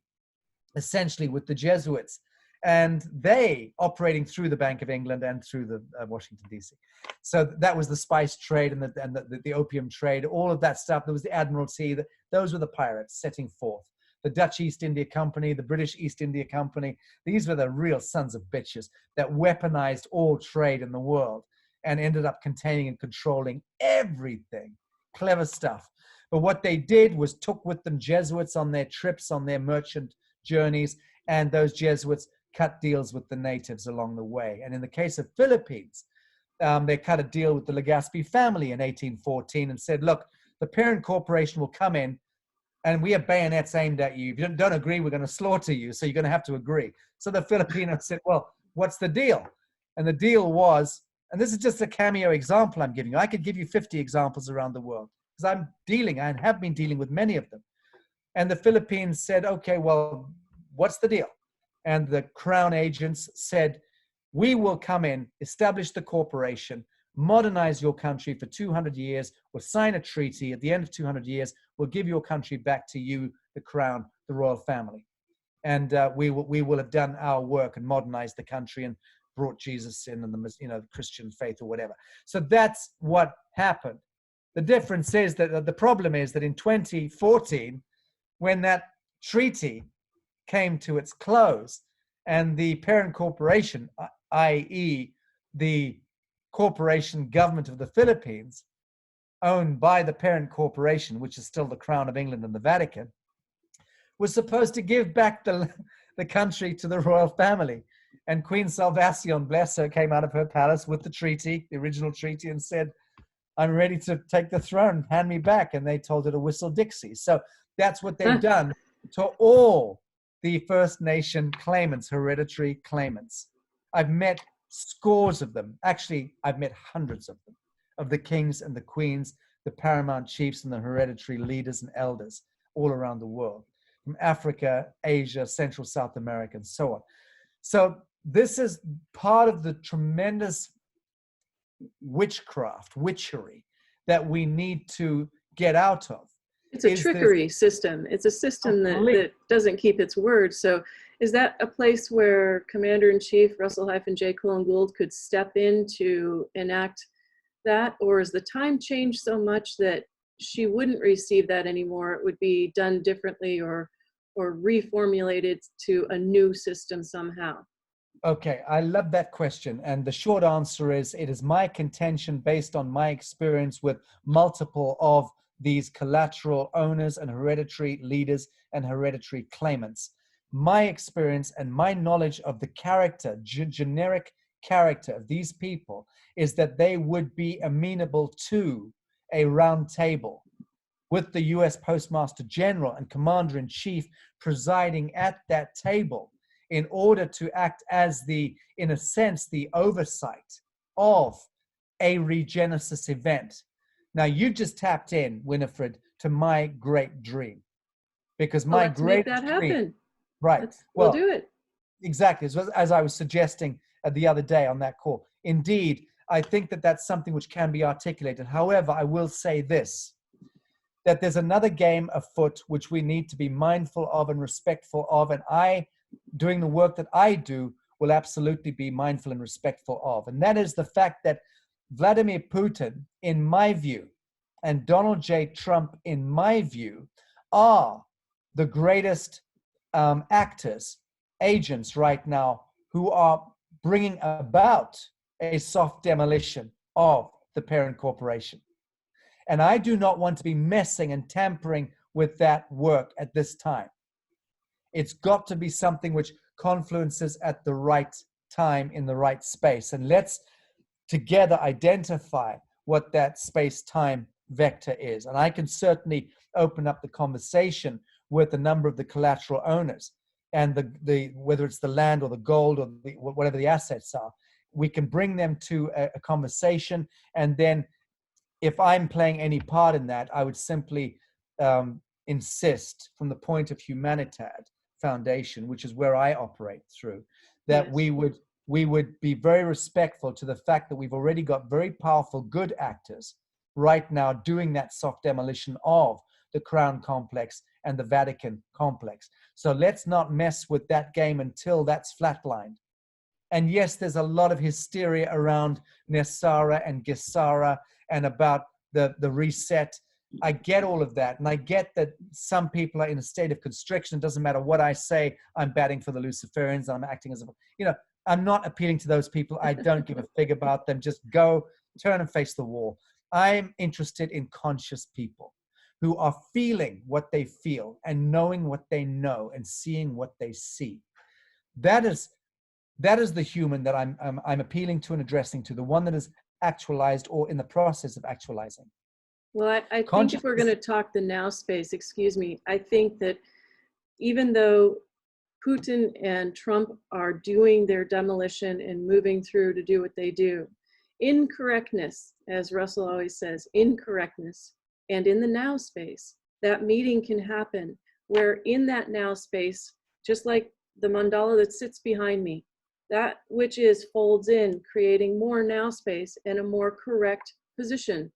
essentially with the Jesuits, and they operating through the Bank of England and through the Washington, D.C. So that was the spice trade and the opium trade, all of that stuff. There was the Admiralty. Those were the pirates setting forth. The Dutch East India Company, the British East India Company, these were the real sons of bitches that weaponized all trade in the world and ended up containing and controlling everything. Clever stuff. But what they did was took with them Jesuits on their trips, on their merchant journeys, and those Jesuits cut deals with the natives along the way. And in the case of Philippines, they cut a deal with the Legazpi family in 1814 and said, look, the parent corporation will come in and we have bayonets aimed at you. If you don't agree, we're going to slaughter you. So you're going to have to agree. So the Filipinos said, well, what's the deal? And the deal was, and this is just a cameo example I'm giving you. I could give you 50 examples around the world because I'm dealing, and have been dealing with many of them. And the Philippines said, okay, well, what's the deal? And the crown agents said, we will come in, establish the corporation, modernize your country for 200 years, we'll sign a treaty. At the end of 200 years, we'll give your country back to you, the crown, the royal family. And we will have done our work and modernized the country and brought Jesus in and the Christian faith or whatever. So that's what happened. The difference is that the problem is that in 2014, when that treaty came to its close and the parent corporation, i.e. the corporation government of the Philippines, owned by the parent corporation, which is still the Crown of England and the Vatican, was supposed to give back the country to the royal family. And Queen Salvacion, bless her, came out of her palace with the treaty, the original treaty, and said, I'm ready to take the throne, hand me back. And they told her to whistle Dixie. So that's what they've done to all the First Nation claimants, hereditary claimants. I've met scores of them. Actually, I've met hundreds of them, of the kings and the queens, the paramount chiefs and the hereditary leaders and elders all around the world, from Africa, Asia, Central South America, and so on. So this is part of the tremendous witchery that we need to get out of. It's a trickery system. It's a system that doesn't keep its word. So is that a place where Commander-in-Chief Russell-JayGould Gould could step in to enact that? Or is the time changed so much that she wouldn't receive that anymore? It would be done differently or reformulated to a new system somehow? Okay, I love that question. And the short answer is, it is my contention based on my experience with multiple of these collateral owners and hereditary leaders and hereditary claimants. My experience and my knowledge of the character, generic character of these people is that they would be amenable to a round table with the US Postmaster General and Commander-in-Chief presiding at that table in order to act as in a sense, the oversight of a Regenesis event. Now, you just tapped in, Winifred, to my great dream. Because Well, my let's make great that dream, happen. right? We'll Well, do it. exactly, as I was suggesting the other day on that call. Indeed, I think that that's something which can be articulated. However, I will say this, that there's another game afoot which we need to be mindful of and respectful of. And I, doing the work that I do, will absolutely be mindful and respectful of. And that is the fact that Vladimir Putin, in my view, and Donald J. Trump, in my view, are the greatest actors, agents right now who are bringing about a soft demolition of the parent corporation. And I do not want to be messing and tampering with that work at this time. It's got to be something which confluences at the right time in the right space. And let's together identify what that space-time vector is. And I can certainly open up the conversation with a number of the collateral owners and the whether it's the land or the gold or whatever the assets are. We can bring them to a conversation, and then if I'm playing any part in that, I would simply insist from the point of Humanitarian Foundation, which is where I operate through, that Yes. we would be very respectful to the fact that we've already got very powerful, good actors right now doing that soft demolition of the Crown complex and the Vatican complex. So let's not mess with that game until that's flatlined. And yes, there's a lot of hysteria around Nessara and Gesara and about the reset. I get all of that. And I get that some people are in a state of constriction. It doesn't matter what I say. I'm batting for the Lucifarians. I'm acting as a, I'm not appealing to those people. I don't give a fig about them. Just go, turn and face the wall. I'm interested in conscious people who are feeling what they feel and knowing what they know and seeing what they see. That is the human that I'm appealing to and addressing to, the one that is actualized or in the process of actualizing. Well, I think if we're going to talk the now space, excuse me, I think that even though Putin and Trump are doing their demolition and moving through to do what they do, incorrectness, as Russell always says, incorrectness, and in the now space, that meeting can happen where in that now space, just like the mandala that sits behind me, that which is folds in, creating more now space and a more correct position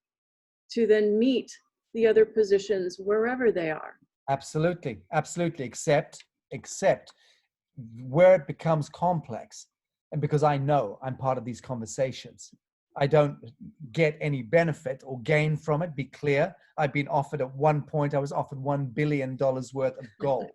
to then meet the other positions wherever they are. Absolutely, absolutely, except where it becomes complex, and because I know I'm part of these conversations, I don't get any benefit or gain from it. Be clear, I've been offered at one point, I was offered $1 billion worth of gold,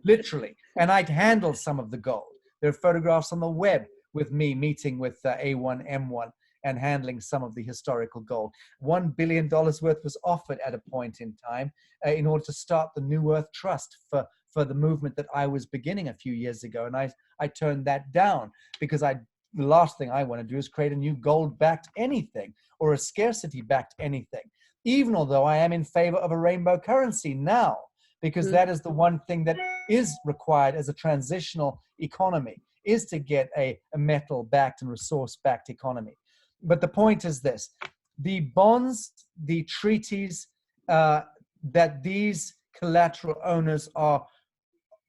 literally, and I'd handle some of the gold. There are photographs on the web with me meeting with A1, M1 and handling some of the historical gold. $1 billion worth was offered at a point in time in order to start the New Earth Trust for the movement that I was beginning a few years ago. And I turned that down because the last thing I want to do is create a new gold-backed anything or a scarcity-backed anything, even although I am in favor of a rainbow currency now, because that is the one thing that is required as a transitional economy, is to get a metal-backed and resource-backed economy. But the point is this: the bonds, the treaties that these collateral owners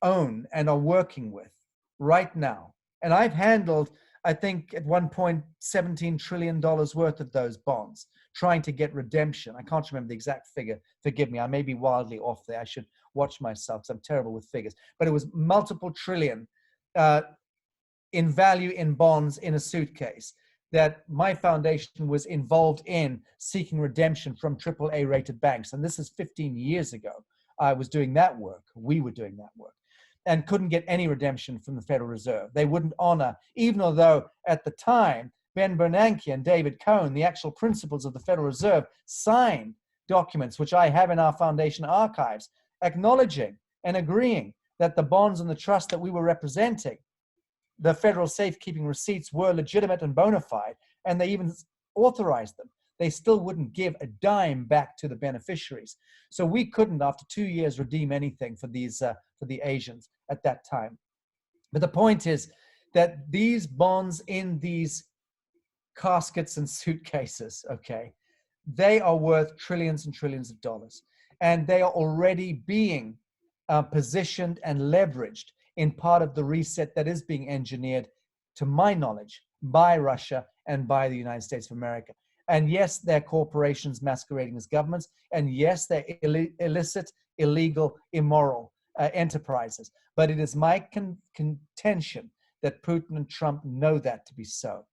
own and are working with right now, and I've handled, I think at one point, $17 trillion worth of those bonds, trying to get redemption. I can't remember the exact figure. Forgive me, I may be wildly off there. I should watch myself because I'm terrible with figures. But it was multiple trillion in value in bonds in a suitcase that my foundation was involved in seeking redemption from AAA rated banks. And this is 15 years ago. I was doing that work. We were doing that work. And couldn't get any redemption from the Federal Reserve. They wouldn't honor, even although at the time, Ben Bernanke and David Cohen, the actual principals of the Federal Reserve, signed documents, which I have in our foundation archives, acknowledging and agreeing that the bonds and the trust that we were representing, the federal safekeeping receipts, were legitimate and bona fide, and they even authorized them. They still wouldn't give a dime back to the beneficiaries. So we couldn't, after 2 years, redeem anything for the Asians at that time. But the point is that these bonds in these caskets and suitcases, okay, they are worth trillions and trillions of dollars. And they are already being positioned and leveraged in part of the reset that is being engineered, to my knowledge, by Russia and by the United States of America. And yes, they're corporations masquerading as governments. And yes, they're illicit, illegal, immoral enterprises. But it is my contention that Putin and Trump know that to be so.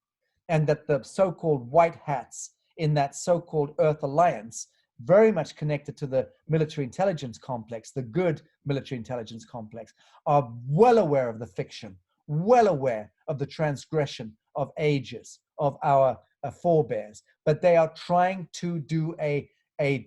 And that the so-called white hats in that so-called Earth Alliance, very much connected to the military intelligence complex, the good military intelligence complex, are well aware of the fiction, well aware of the transgression of ages, of our forebears, but they are trying to do a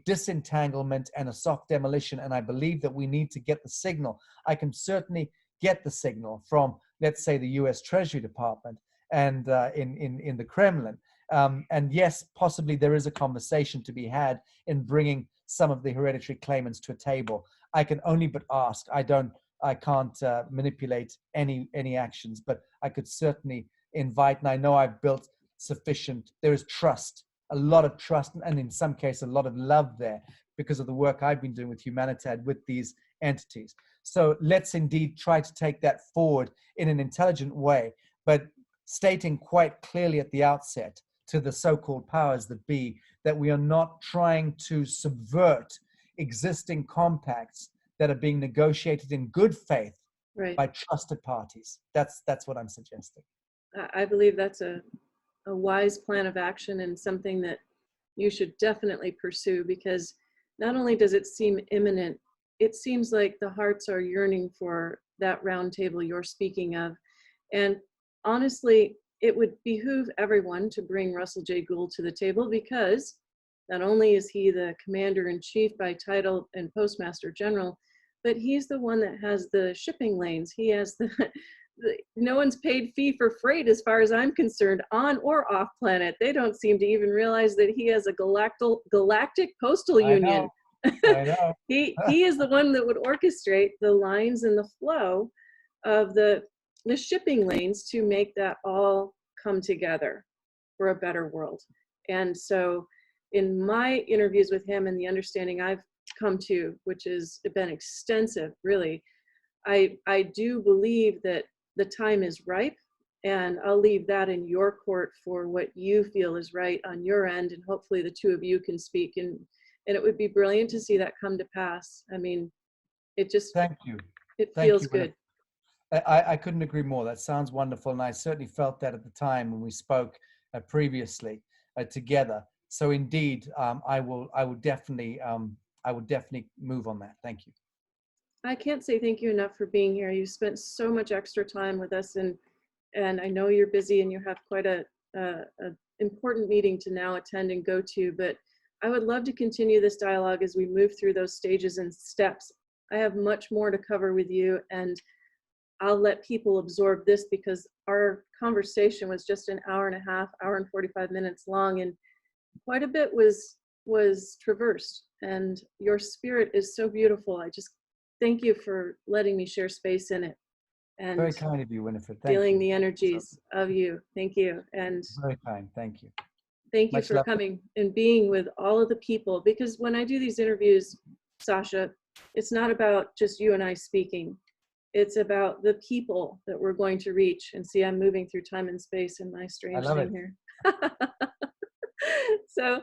disentanglement and a soft demolition. And I believe that we need to get the signal. I can certainly get the signal from, let's say, the US Treasury Department and in the Kremlin. And yes, possibly there is a conversation to be had in bringing some of the hereditary claimants to a table. I can only but ask. I can't manipulate any actions, but I could certainly invite, and I know I've built sufficient, there is trust, a lot of trust, and in some cases, a lot of love there because of the work I've been doing with Humanitarian, with these entities. So let's indeed try to take that forward in an intelligent way, but stating quite clearly at the outset to the so-called powers that be, that we are not trying to subvert existing compacts that are being negotiated in good faith by trusted parties. That's what I'm suggesting. I believe that's a wise plan of action and something that you should definitely pursue, because not only does it seem imminent, it seems like the hearts are yearning for that round table you're speaking of. And honestly, it would behoove everyone to bring Russell-JayGould to the table, because not only is he the commander-in-chief by title and postmaster general, but he's the one that has the shipping lanes. He has no one's paid fee for freight, as far as I'm concerned, on or off planet. They don't seem to even realize that he has a galactic postal union. I know. He is the one that would orchestrate the lines and the flow of the shipping lanes to make that all come together for a better world. And so in my interviews with him and the understanding I've come to, which has been extensive, really, I do believe that the time is ripe, and I'll leave that in your court for what you feel is right on your end, and hopefully the two of you can speak, and it would be brilliant to see that come to pass. I mean, it just, thank you. It feels good. I couldn't agree more. That sounds wonderful, and I certainly felt that at the time when we spoke previously together. So indeed, I would definitely move on that. Thank you. I can't say thank you enough for being here. You spent so much extra time with us, and I know you're busy and you have quite a important meeting to now attend and go to, but I would love to continue this dialogue as we move through those stages and steps. I have much more to cover with you, and I'll let people absorb this, because our conversation was just an hour and a half, hour and 45 minutes long, and quite a bit was traversed, and your spirit is so beautiful. I just thank you for letting me share space in it. And very kind of you, Winifred. Thank feeling you. the energies of you. Thank you. And very kind. Thank you. Thank you Much for love. coming and being with all of the people, because when I do these interviews, Sacha, it's not about just you and I speaking. It's about the people that we're going to reach. And see, I'm moving through time and space in my strange thing here. So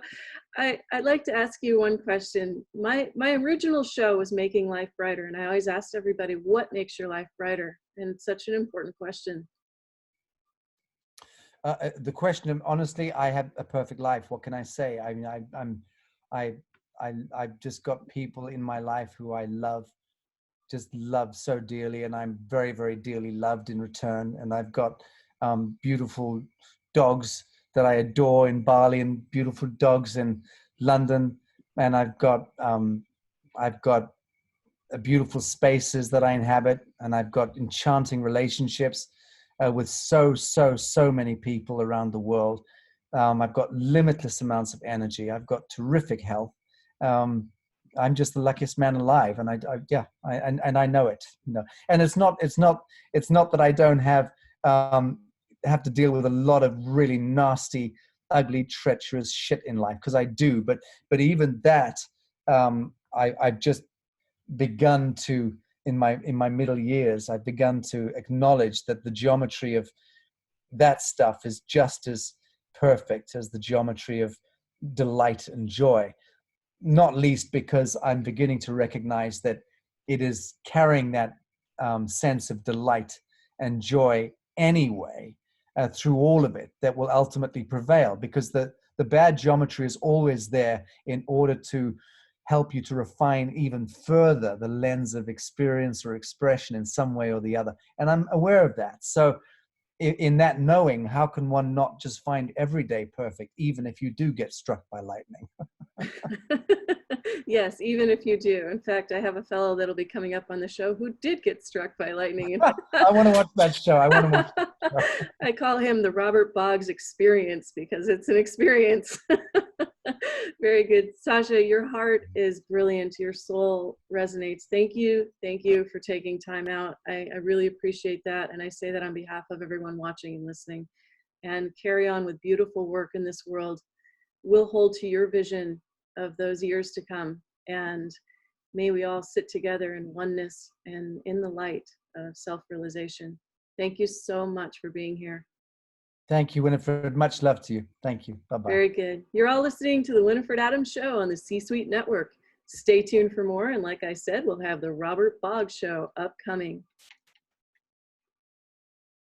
I'd like to ask you one question. My original show was Making Life Brighter, and I always asked everybody, what makes your life brighter? And it's such an important question. The question, honestly, I have a perfect life. What can I say? I mean, I've just got people in my life who I just love so dearly, and I'm very, very dearly loved in return. And I've got beautiful dogs that I adore in Bali, and beautiful dogs in London, and I've got beautiful spaces that I inhabit, and I've got enchanting relationships with so many people around the world. I've got limitless amounts of energy. I've got terrific health. I'm just the luckiest man alive, and I know it. You know, and it's not that I don't have to deal with a lot of really nasty, ugly, treacherous shit in life, because I do. But even that, I've just begun to, in my middle years, I've begun to acknowledge that the geometry of that stuff is just as perfect as the geometry of delight and joy, not least because I'm beginning to recognize that it is carrying that sense of delight and joy anyway through all of it that will ultimately prevail, because the bad geometry is always there in order to help you to refine even further the lens of experience or expression in some way or the other. And I'm aware of that. So in that knowing, how can one not just find every day perfect, even if you do get struck by lightning? Yes, even if you do. In fact, I have a fellow that'll be coming up on the show who did get struck by lightning. I want to watch that show. I want to watch that show. I call him the Robert Boggs experience because it's an experience. Very good. Sacha, your heart is brilliant. Your soul resonates. Thank you. Thank you for taking time out. I really appreciate that. And I say that on behalf of everyone watching and listening. And carry on with beautiful work in this world. We'll hold to your vision of those years to come. And may we all sit together in oneness and in the light of self-realization. Thank you so much for being here. Thank you, Winifred. Much love to you. Thank you. Bye-bye. Very good. You're all listening to the Winifred Adams Show on the C-Suite Network. Stay tuned for more. And like I said, we'll have the Robert Boggs Show upcoming.